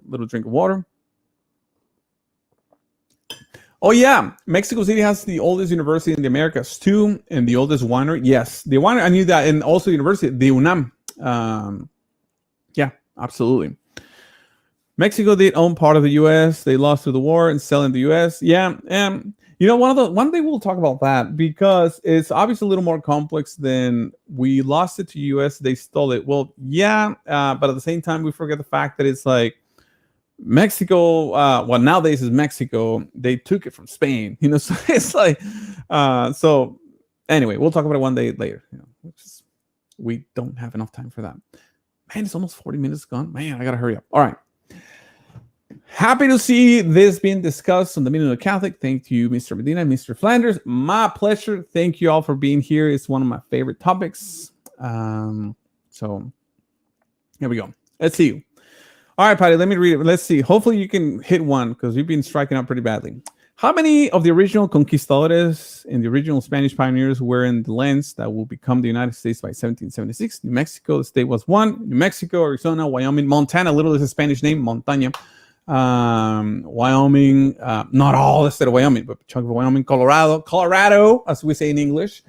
little drink of water. Oh yeah, Mexico City has the oldest university in the Americas too, and the oldest winery. Yes, the winery, I knew that, and also university, the UNAM. Yeah, absolutely. Mexico did own part of the U.S. They lost to the war and selling the U.S. Yeah, and one day we'll talk about that, because it's obviously a little more complex than we lost it to U.S. They stole it. Well, yeah, but at the same time, we forget the fact that it's like Mexico. Well, nowadays is Mexico. They took it from Spain. So it's like, so anyway, we'll talk about it one day later. We don't have enough time for that. Man, it's almost 40 minutes gone. Man, I gotta hurry up. All right. Happy to see this being discussed on the Minute of Catholic. Thank you, Mr. Medina and Mr. Flanders. My pleasure. Thank you all for being here. It's one of my favorite topics. So here we go. Let's see. All right, Patty, let me read it. Let's see. Hopefully you can hit one, because you've been striking out pretty badly. How many of the original conquistadores and the original Spanish pioneers were in the lands that will become the United States by 1776? New Mexico, the state was one. New Mexico, Arizona, Wyoming, Montana, literally is a Spanish name, Montaña. Wyoming, not all the state of Wyoming, but a chunk of Wyoming, Colorado, as we say in English.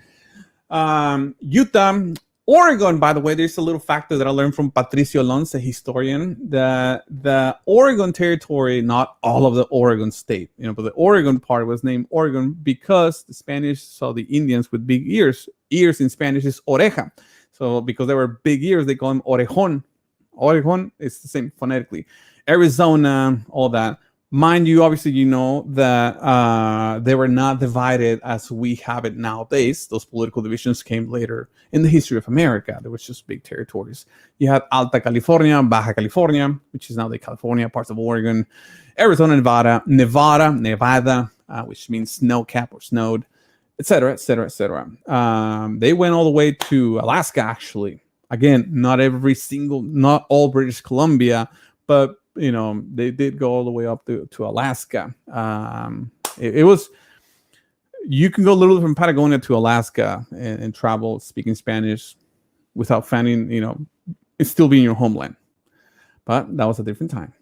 Utah, Oregon, by the way, there's a little factor that I learned from Patricio Alonso, a historian, that the Oregon territory, not all of the Oregon state, but the Oregon part was named Oregon because the Spanish saw the Indians with big ears. Ears in Spanish is oreja. So because they were big ears, they call them orejon. Oregon is the same phonetically. Arizona, all that. Mind you, obviously, that they were not divided as we have it nowadays. Those political divisions came later in the history of America. There was just big territories. You had Alta California, Baja California, which is now the California, parts of Oregon, Arizona, Nevada, which means snow cap or snowed, etc., etc., etc. They went all the way to Alaska, actually. Again, not all British Columbia, but they did go all the way up to Alaska. It was, you can go literally from Patagonia to Alaska and travel speaking Spanish without finding, it still being your homeland. But that was a different time.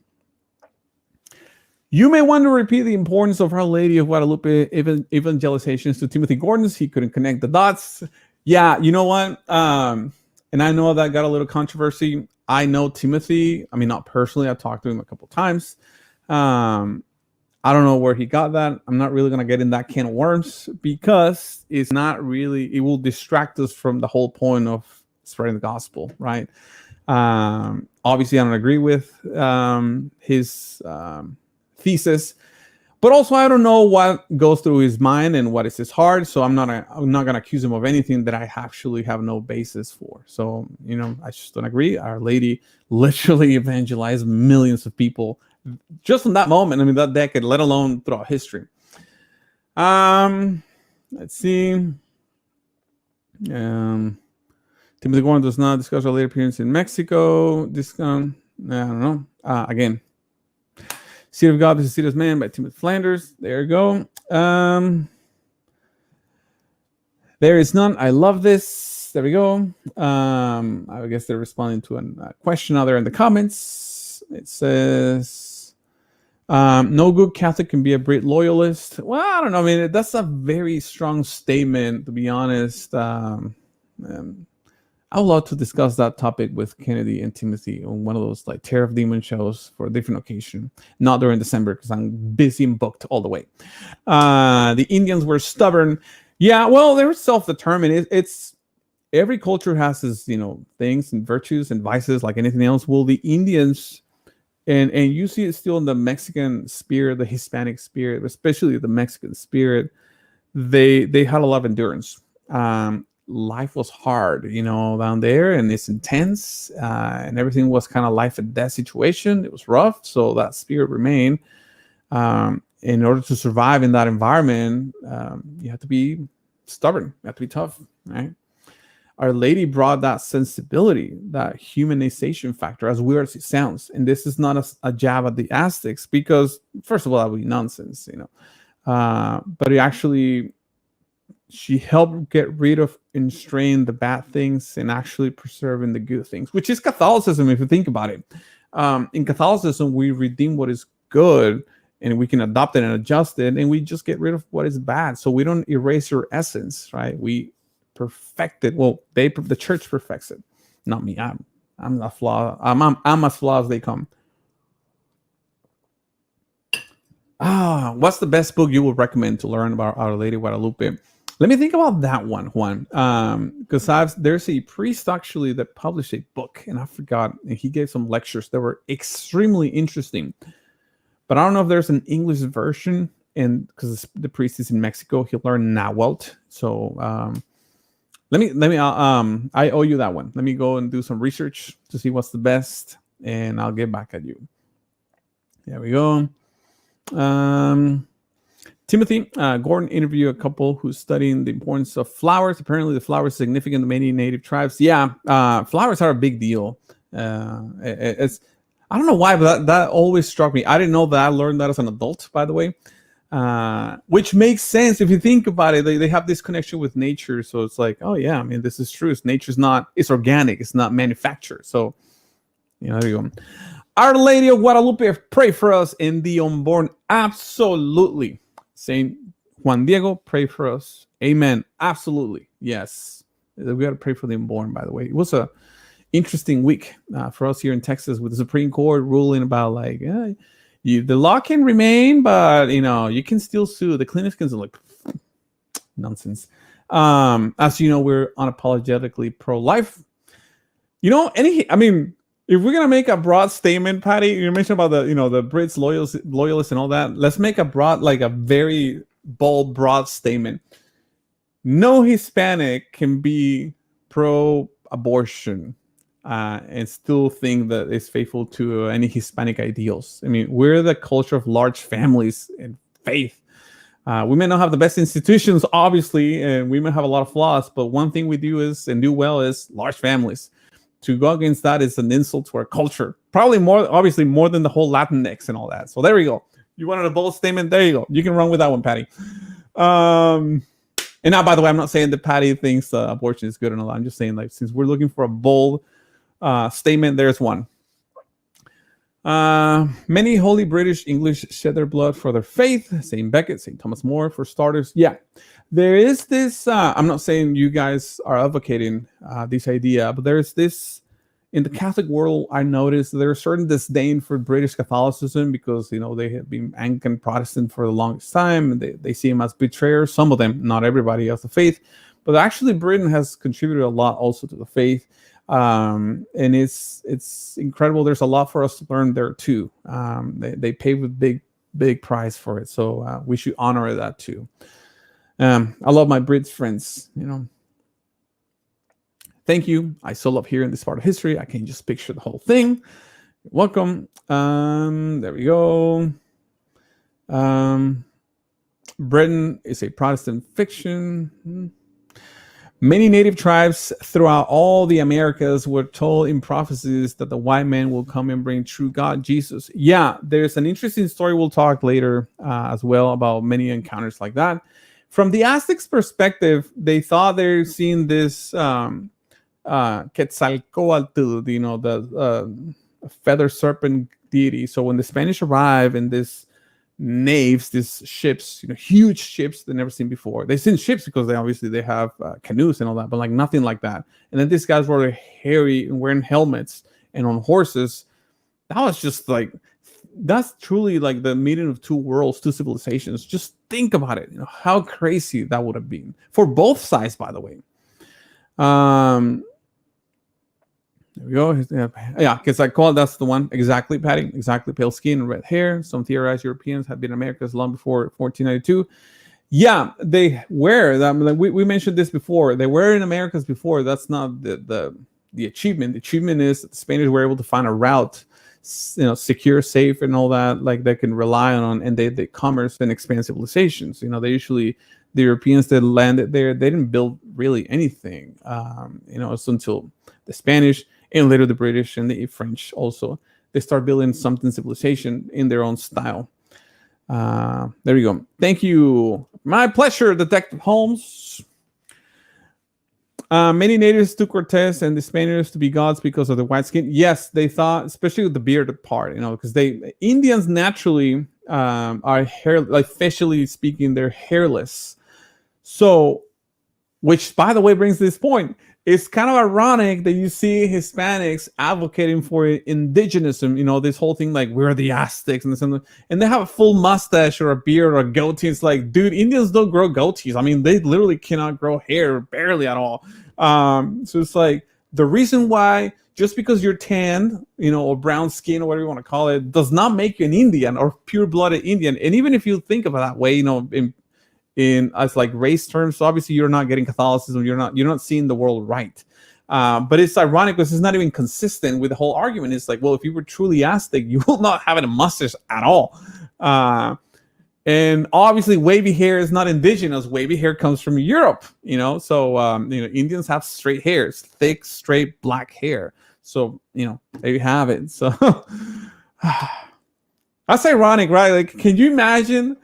You may want to repeat the importance of Our Lady of Guadalupe evangelizations to Timothy Gordon's. He couldn't connect the dots. Yeah, you know what? And I know that got a little controversy. I know Timothy. I mean, not personally. I talked to him a couple times. I don't know where he got that. I'm not really going to get in that can of worms, because it's not really, it will distract us from the whole point of spreading the gospel, right? Obviously, I don't agree with his thesis, but also I don't know what goes through his mind and what is his heart. So I'm not going to accuse him of anything that I actually have no basis for. So, I just don't agree. Our Lady literally evangelized millions of people just from that moment. I mean, that decade, let alone throughout history. Let's see. Timothy Gordon does not discuss Our Lady appearance in Mexico. I don't know. Again, Seed of God, this is Seed of Man by Timothy Flanders. There you go. There is none. I love this. There we go. I guess they're responding to a question out there in the comments. It says, no good Catholic can be a Brit loyalist. Well, I don't know. I mean, that's a very strong statement, to be honest. I would love to discuss that topic with Kennedy and Timothy on one of those like Terror of Demon shows for a different occasion. Not during December, because I'm busy and booked all the way. The Indians were stubborn. Yeah, well, they're self-determined. It's every culture has its, things and virtues and vices like anything else. Well, the Indians and you see it still in the Mexican spirit, the Hispanic spirit, especially the Mexican spirit. They had a lot of endurance. Life was hard, down there, and it's intense, and everything was kind of life and death situation. It was rough, so that spirit remained. In order to survive in that environment, you have to be stubborn. You have to be tough, right? Our Lady brought that sensibility, that humanization factor, as weird as it sounds. And this is not a jab at the Aztecs, because first of all, that would be nonsense, but it actually, she helped get rid of and strain the bad things and actually preserving the good things, which is Catholicism, if you think about it. In Catholicism, we redeem what is good and we can adopt it and adjust it, and we just get rid of what is bad. So we don't erase your essence, right? We perfect it. Well, the church perfects it, not me. I'm a flaw. I'm as flawed as they come. What's the best book you would recommend to learn about Our Lady of Guadalupe? Let me think about that one, Juan. Because there's a priest actually that published a book, and I forgot. And he gave some lectures that were extremely interesting. But I don't know if there's an English version, and because the priest is in Mexico, he'll learn Nahuatl. So let me. I owe you that one. Let me go and do some research to see what's the best, and I'll get back at you. There we go. Timothy Gordon interviewed a couple who's studying the importance of flowers. Apparently, the flowers are significant to many native tribes. Yeah, flowers are a big deal. It's I don't know why, but that always struck me. I didn't know that. I learned that as an adult, by the way, which makes sense if you think about it. They have this connection with nature, so it's like, oh yeah, I mean, this is true. It's organic. It's not manufactured. So, there you go. Our Lady of Guadalupe, pray for us in the unborn. Absolutely. Saint Juan Diego, pray for us. Amen. Absolutely. Yes. We got to pray for the unborn, by the way. It was a interesting week for us here in Texas with the Supreme Court ruling about like, the law can remain, but you can still sue. The clinics can like nonsense. As you know, we're unapologetically pro-life. If we're gonna make a broad statement, Patty, you mentioned about the Brits loyalists and all that. Let's make a very bold, broad statement. No Hispanic can be pro-abortion and still think that it's faithful to any Hispanic ideals. I mean, we're the culture of large families and faith. We may not have the best institutions, obviously, and we may have a lot of flaws, but one thing we do well is large families. To go against that is an insult to our culture. Probably more than the whole Latinx and all that. So there we go. You wanted a bold statement? There you go. You can run with that one, Patty. And now, by the way, I'm not saying that Patty thinks abortion is good and all that. I'm just saying, like, since we're looking for a bold statement, there's one. Many holy British English shed their blood for their faith. St. Becket, St. Thomas More, for starters. Yeah, there is this. I'm not saying you guys are advocating this idea, but there's this in the Catholic world. I noticed there's certain disdain for British Catholicism because they have been Anglican Protestant for the longest time, and they see them as betrayers. Some of them, not everybody, of the faith, but actually Britain has contributed a lot also to the faith. And it's incredible. There's a lot for us to learn there too. They pay with big price for it, so we should honor that too. I love my Brits friends. Thank you. I so love hearing this part of history. I can just picture the whole thing. Welcome. There we go. Britain is a Protestant fiction. Many native tribes throughout all the Americas were told in prophecies that the white man will come and bring true God, Jesus. Yeah, there's an interesting story we'll talk later as well about many encounters like that. From the Aztecs' perspective, they thought they're seeing this Quetzalcoatl, the feather serpent deity. So when the Spanish arrive in this naves, these ships, huge ships they've never seen before. They've seen ships because they have canoes and all that, but like nothing like that. And then these guys were hairy and wearing helmets and on horses. That was just like that's truly like the meeting of two worlds, two civilizations. Just think about it. How crazy that would have been for both sides, by the way. There we go. Yeah, because I call that's the one. Exactly, Patty. Exactly, pale skin and red hair. Some theorized Europeans had been Americas long before 1492. Yeah, they were. Like we mentioned this before. They were in Americas before. That's not the achievement. The achievement is that the Spaniards were able to find a route, secure, safe, and all that, like they can rely on, and they commerce and expand civilizations. They usually, the Europeans that landed there, they didn't build really anything. It's until the Spanish and later the British and the French also, they start building something civilization in their own style. There you go. Thank you. My pleasure, Detective Holmes. Many natives took Cortez and the Spaniards to be gods because of the white skin. Yes, they thought, especially with the bearded part, because Indians naturally are hair, like facially speaking, they're hairless. So, which by the way brings this point. It's kind of ironic that you see Hispanics advocating for indigenism, this whole thing like we're the Aztecs and they have a full mustache or a beard or a goatee. It's like, dude, Indians don't grow goatees. I mean, they literally cannot grow hair barely at all. So it's like the reason why just because you're tanned, or brown skin or whatever you want to call it, does not make you an Indian or pure-blooded Indian. And even if you think of it that way, in as like race terms, so obviously you're not getting Catholicism, you're not seeing the world right. But it's ironic because it's not even consistent with the whole argument. It's like, well, if you were truly Aztec, you will not have a mustache at all. And obviously wavy hair is not indigenous. Wavy hair comes from Europe, so Indians have straight hair, thick, straight black hair. So there you have it. So that's ironic, right? Like, can you imagine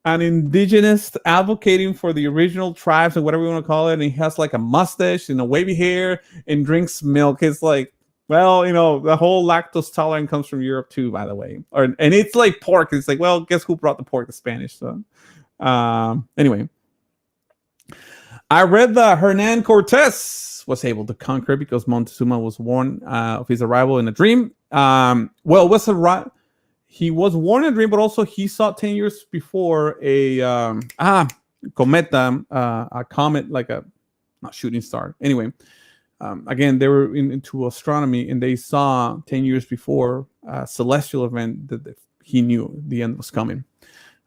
an indigenous advocating for the original tribes or whatever you want to call it, and he has like a mustache and a wavy hair and drinks milk? It's like, well, the whole lactose tolerant comes from Europe too, by the way. And it's like pork. It's like, well, guess who brought the pork? The Spanish. So anyway, I read that Hernan Cortez was able to conquer because Montezuma was warned of his arrival in a dream. He was warned in a dream, but also he saw 10 years before a cometa, a comet, like a not shooting star. Anyway, again, they were into astronomy, and they saw 10 years before a celestial event that he knew the end was coming.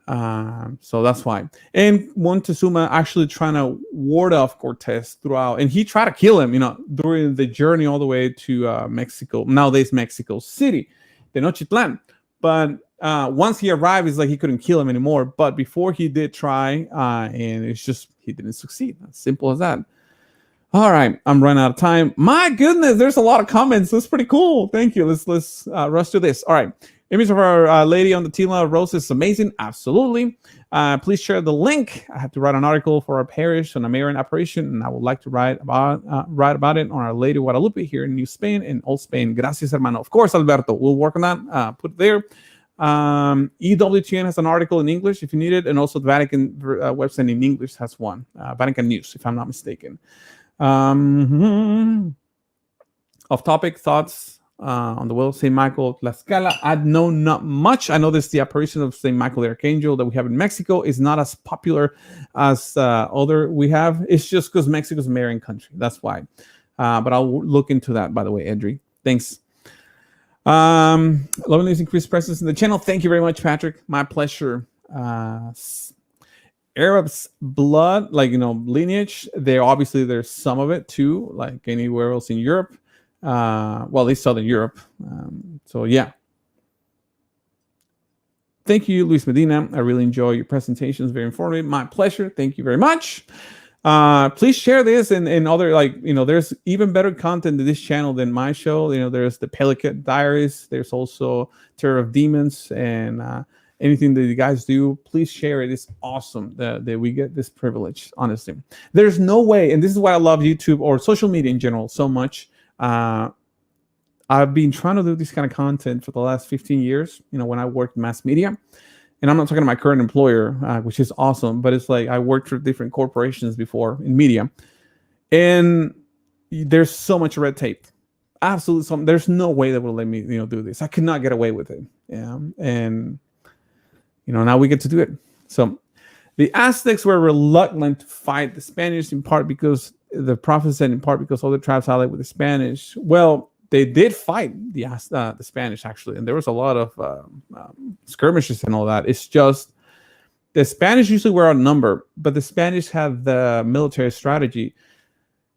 So that's why. And Montezuma actually trying to ward off Cortez throughout, and he tried to kill him, during the journey all the way to Mexico, nowadays Mexico City, Tenochtitlan. But once he arrived, it's like he couldn't kill him anymore. But before he did try, and it's just he didn't succeed. As simple as that. All right, I'm running out of time. My goodness, there's a lot of comments. That's pretty cool. Thank you. Let's rush through this. All right. Image of our Lady on the Tila Rose is amazing. Absolutely. Please share the link. I have to write an article for our parish on a Marian apparition, and I would like to write about it on our Lady of Guadalupe here in New Spain and Old Spain. Gracias, hermano. Of course, Alberto. We'll work on that. Put it there. EWTN has an article in English if you need it, and also the Vatican website in English has one. Vatican News, if I'm not mistaken. Off topic thoughts on the will of St. Michael Tlaxcala. I know not much. I know this the apparition of St. Michael the Archangel that we have in Mexico is not as popular as other we have. It's just because Mexico is a Marian country. That's why. But I'll look into that, by the way, Edry. Thanks. Loving these increased presence in the channel. Thank you very much, Patrick. My pleasure. Arabs blood, lineage. There's some of it too, like anywhere else in Europe. At least Southern Europe. So yeah. Thank you, Luis Medina. I really enjoy your presentations. Very informative. My pleasure. Thank you very much. Please share this and other, there's even better content to this channel than my show. There's the Pelican Diaries. There's also Terror of Demons, and anything that you guys do, please share it. It's awesome that we get this privilege, honestly. There's no way, and this is why I love YouTube or social media in general so much. I've been trying to do this kind of content for the last 15 years, when I worked in mass media. And I'm not talking to my current employer, which is awesome, but it's like I worked for different corporations before in media. And there's so much red tape. absolutely something. There's no way that will let me, do this. I could not get away with it. Yeah, and now we get to do it. So the Aztecs were reluctant to fight the Spanish, in part because the prophet said, in part because other tribes allied with the Spanish. Well, they did fight the Spanish, actually, and there was a lot of skirmishes and all that. It's just the Spanish usually were outnumbered, but the Spanish had the military strategy.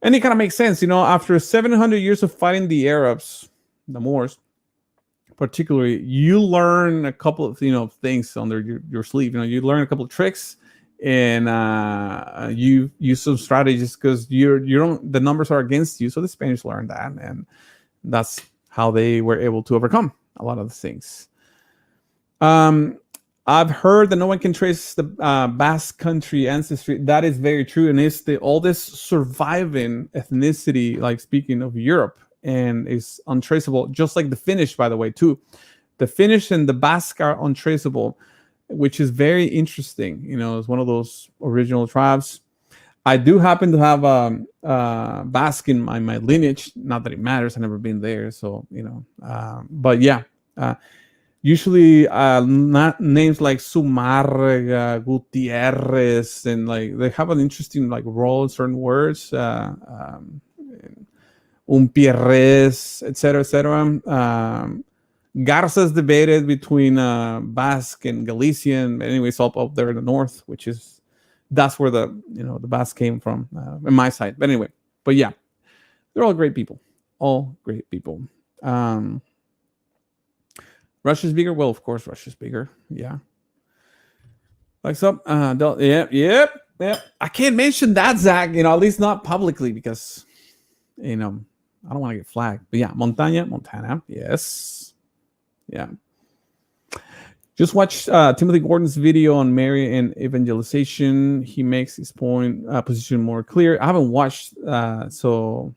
And it kind of makes sense, after 700 years of fighting the Arabs, the Moors, particularly, you learn a couple of things under your sleeve. You learn a couple of tricks, and you use some strategies because the numbers are against you. So the Spanish learned that, and that's how they were able to overcome a lot of the things. I've heard that no one can trace the Basque country ancestry. That is very true, and it's the oldest surviving ethnicity, like speaking of Europe, and is untraceable, just like the Finnish, by the way, too. The Finnish and the Basque are untraceable, which is very interesting. It's one of those original tribes. I do happen to have Basque in my lineage. Not that it matters. I've never been there, so but yeah. Usually, not names like Sumarga, Gutierrez, and like they have an interesting role in certain words. Umpierrez, etc., etc. Garza's debated between Basque and Galician. Anyways, up there in the north, that's where the Basque came from, on my side. But anyway, but yeah, they're all great people. All great people. Russia's bigger. Well, of course, Russia's bigger. Yeah. Like so. Yep. I can't mention that, Zach. At least not publicly, because I don't want to get flagged. But yeah, Montana. Yes. Yeah. Just watch Timothy Gordon's video on Mary and evangelization. He makes his position more clear. I haven't watched, so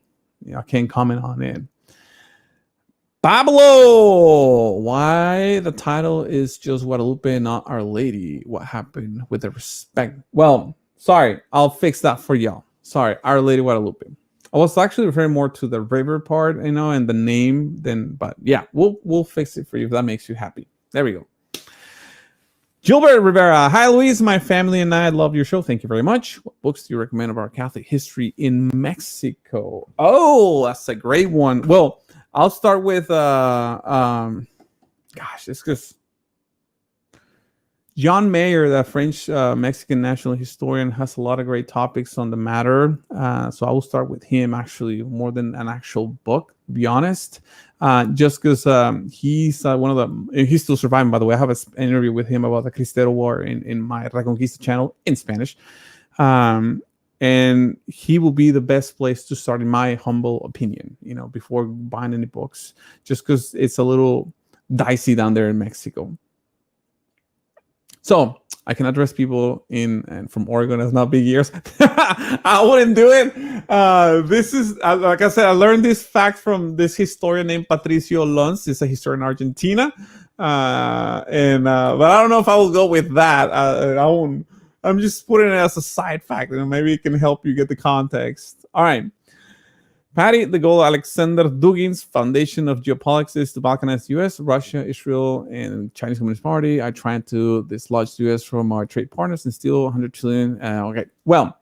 I can't comment on it. Pablo, why the title is just Guadalupe, not Our Lady? What happened with the respect? Well, sorry, I'll fix that for y'all. Sorry, Our Lady Guadalupe. I was actually referring more to the river part, and the name. But yeah, we'll fix it for you if that makes you happy. There we go. Gilbert Rivera. Hi, Luis. My family and I love your show. Thank you very much. What books do you recommend about Catholic history in Mexico? Oh, that's a great one. Well, I'll start with it's just John Mayer, the French Mexican national historian, has a lot of great topics on the matter. So I will start with him, actually, more than an actual book, to be honest. Just because he's he's still surviving, by the way. I have an interview with him about the Cristero War in my Reconquista channel in Spanish. And he will be the best place to start, in my humble opinion, before buying any books, just because it's a little dicey down there in Mexico. So I can address people from Oregon as not big ears. I wouldn't do it. This is, like I said, I learned this fact from this historian named Patricio Lons. He's a historian in Argentina. But I don't know if I will go with that. I won't. I'm just putting it as a side fact, maybe it can help you get the context. All right. Patty the Gold, Alexander Dugin's Foundation of Geopolitics to Balkanize the U.S., Russia, Israel, and Chinese Communist Party are trying to dislodge the U.S. from our trade partners and steal 100 trillion. Okay. Well,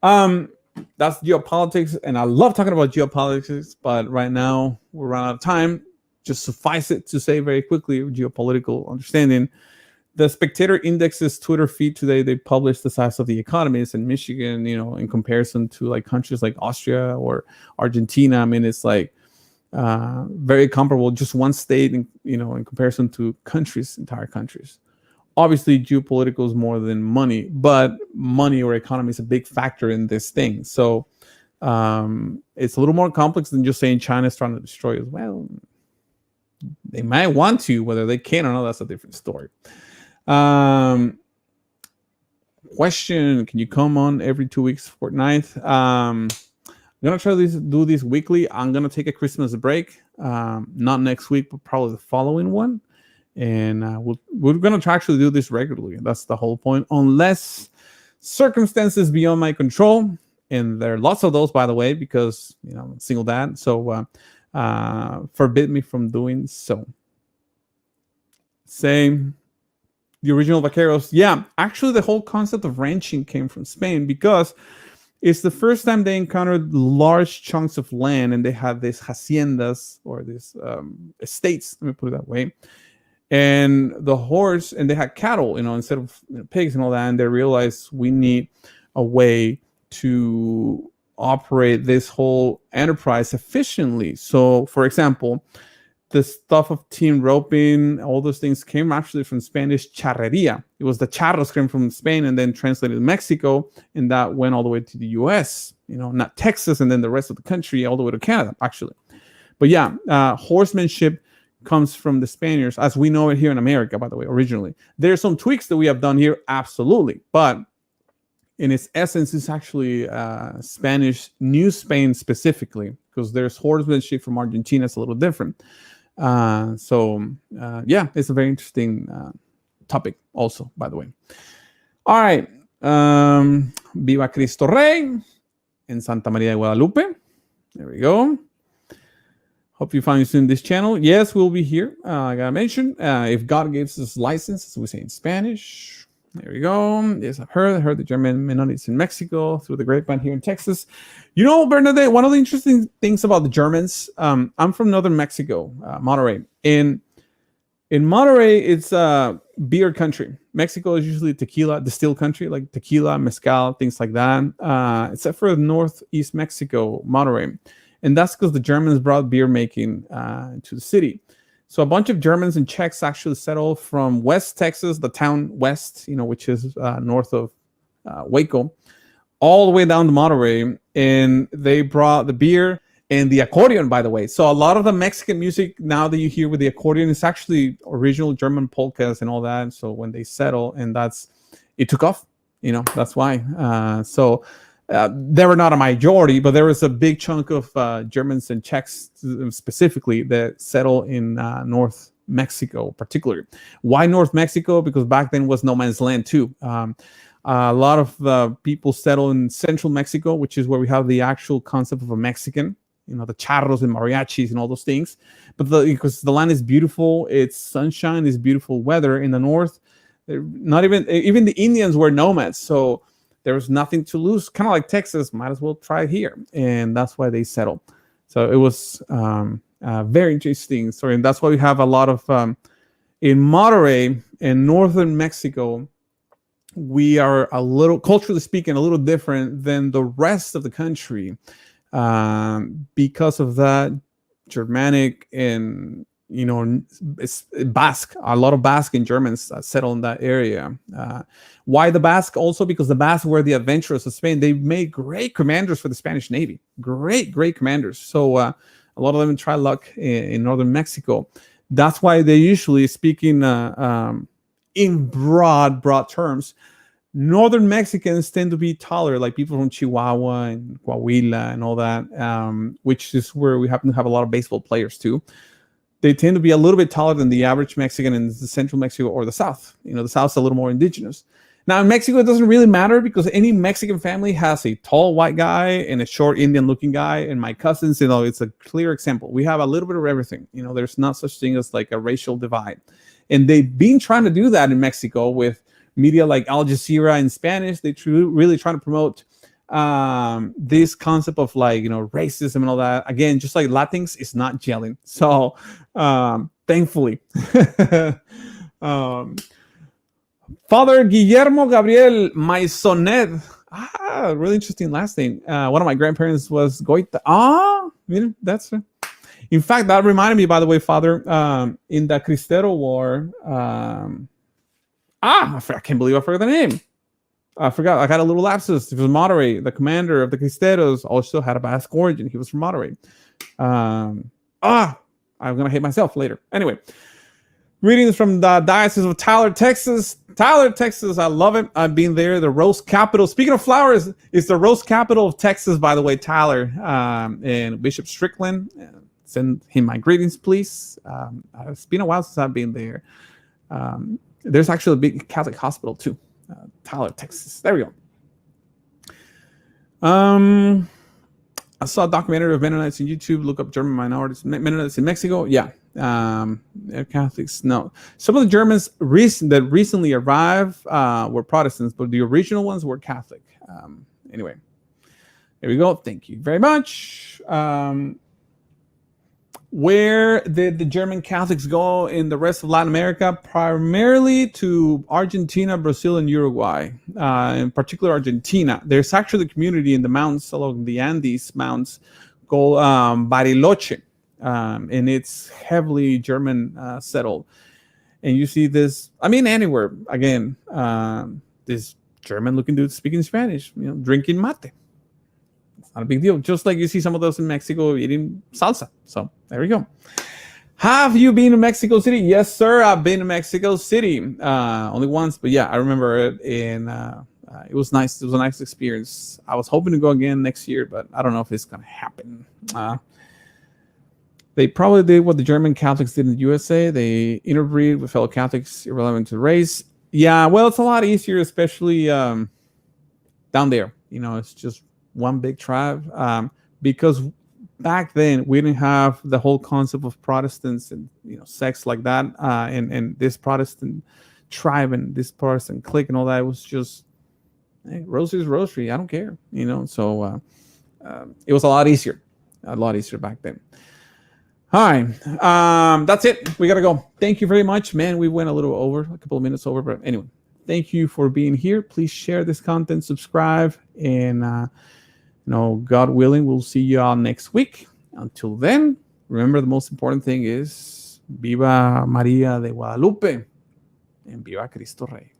that's geopolitics, and I love talking about geopolitics, but right now we're running out of time. Just suffice it to say very quickly, geopolitical understanding. The Spectator Index's Twitter feed today, they published the size of the economies in Michigan, in comparison to countries like Austria or Argentina. I mean, it's very comparable, just one state, in comparison to entire countries. Obviously, geopolitical is more than money, but money or economy is a big factor in this thing. So it's a little more complex than just saying China is trying to destroy us. Well, they might want to, whether they can or not, that's a different story. Question: can you come on every 2 weeks, fortnight? I'm gonna try to do this weekly. I'm gonna take a Christmas break, not next week, but probably the following one, and we're gonna try actually do this regularly. That's the whole point, unless circumstances beyond my control, and there are lots of those, by the way, because I'm a single dad. So forbid me from doing so. Same. The original vaqueros. Yeah, actually, the whole concept of ranching came from Spain because it's the first time they encountered large chunks of land and they had these haciendas or these estates, let me put it that way. And the horse, and they had cattle, instead of pigs and all that. And they realized we need a way to operate this whole enterprise efficiently. So, for example, the stuff of team roping, all those things came actually from Spanish charreria. It was the charros came from Spain and then translated to Mexico, and that went all the way to the US, not Texas, and then the rest of the country, all the way to Canada, actually. But yeah, horsemanship comes from the Spaniards, as we know it here in America, by the way, originally. There's some tweaks that we have done here, absolutely. But in its essence, it's actually Spanish, New Spain specifically, because there's horsemanship from Argentina. It's a little different. Yeah, it's a very interesting topic also, by the way. All right. Viva Cristo Rey in Santa Maria de Guadalupe. There we go. Hope you find soon this channel. Yes, we'll be here. I gotta mention, if God gives us license, as we say in Spanish. There we go. Yes, I've heard the German Mennonites in Mexico through the grapevine here in Texas. Bernadette, one of the interesting things about the Germans, I'm from northern Mexico, Monterrey. In Monterrey, it's beer country. Mexico is usually tequila, distilled country, like tequila, mezcal, things like that, except for northeast Mexico, Monterrey. And that's because the Germans brought beer making to the city. So a bunch of Germans and Czechs actually settled from West Texas, the town west, which is north of Waco, all the way down to Monterrey. And they brought the beer and the accordion, by the way. So a lot of the Mexican music now that you hear with the accordion is actually original German polkas and all that. And so when they settle, and it took off, that's why. They were not a majority, but there was a big chunk of Germans and Czechs specifically that settle in North Mexico, particularly. Why North Mexico? Because back then was no man's land too. A lot of people settle in Central Mexico, which is where we have the actual concept of a Mexican, the charros and mariachis and all those things. But because the land is beautiful, it's sunshine, it's beautiful weather. In the north, not even the Indians were nomads, so there was nothing to lose. Kind of like Texas, might as well try it here. And that's why they settled. So it was very interesting story. And that's why we have a lot of, in Monterrey, in northern Mexico, we are a little, culturally speaking, a little different than the rest of the country because of that Germanic and, it's Basque. A lot of Basque and Germans settle in that area. Why the Basque? Also because the Basque were the adventurers of Spain. They made great commanders for the Spanish Navy. Great commanders. So a lot of them try luck in northern Mexico. That's why they usually, speaking in broad terms, northern Mexicans tend to be taller, like people from Chihuahua and Coahuila and all that, which is where we happen to have a lot of baseball players too. They tend to be a little bit taller than the average Mexican in the central Mexico or the South. The South's a little more indigenous. Now, in Mexico, it doesn't really matter because any Mexican family has a tall white guy and a short Indian-looking guy. And my cousins, it's a clear example. We have a little bit of everything. There's not such thing as like a racial divide. And they've been trying to do that in Mexico with media like Al Jazeera in Spanish. They really trying to promote this concept of racism and all that. Again, just like Latinx, is not gelling. So thankfully. Father Guillermo Gabriel Maisonet. Really interesting last name. One of my grandparents was Goita. That's in fact, that reminded me, by the way, Father, in the Cristero War. I can't believe I forgot the name. I forgot. I got a little lapsus. It was Monterrey. The commander of the Cristeros also had a Basque origin. He was from Monterrey. I'm going to hate myself later. Anyway, readings from the Diocese of Tyler, Texas. Tyler, Texas. I love it. I've been there. The rose capital. Speaking of flowers, it's the rose capital of Texas, by the way, Tyler. And Bishop Strickland. Send him my greetings, please. It's been a while since I've been there. There's actually a big Catholic hospital, too. Tyler, Texas. There we go. I saw a documentary of Mennonites on YouTube. Look up German minorities, Mennonites in Mexico. Yeah, they're Catholics. No, some of the Germans that recently arrived were Protestants, but the original ones were Catholic. Anyway, there we go. Thank you very much. Where did the German Catholics go in the rest of Latin America? Primarily to Argentina, Brazil, and Uruguay. In particular, Argentina. There's actually a community in the mountains along the Andes mountains called Bariloche, and it's heavily German settled. And you see this, I mean, anywhere, again, this German-looking dude speaking Spanish, drinking mate. Not a big deal. Just like you see some of those in Mexico eating salsa. So there we go. Have you been to Mexico City? Yes, sir. I've been to Mexico City only once, but yeah, I remember it. And it was nice. It was a nice experience. I was hoping to go again next year, but I don't know if it's going to happen. They probably did what the German Catholics did in the USA. They interbreed with fellow Catholics irrelevant to race. Yeah, well, it's a lot easier, especially down there. It's just one big tribe, because back then we didn't have the whole concept of Protestants and sects like that, and this Protestant tribe and this Protestant clique and all that. It was just, hey, rosary's rosary. I don't care, So it was a lot easier back then. All right, that's it. We gotta go. Thank you very much, man. We went a couple of minutes over, but anyway, thank you for being here. Please share this content, subscribe, and God willing, we'll see you all next week. Until then, remember the most important thing is Viva María de Guadalupe and Viva Cristo Rey.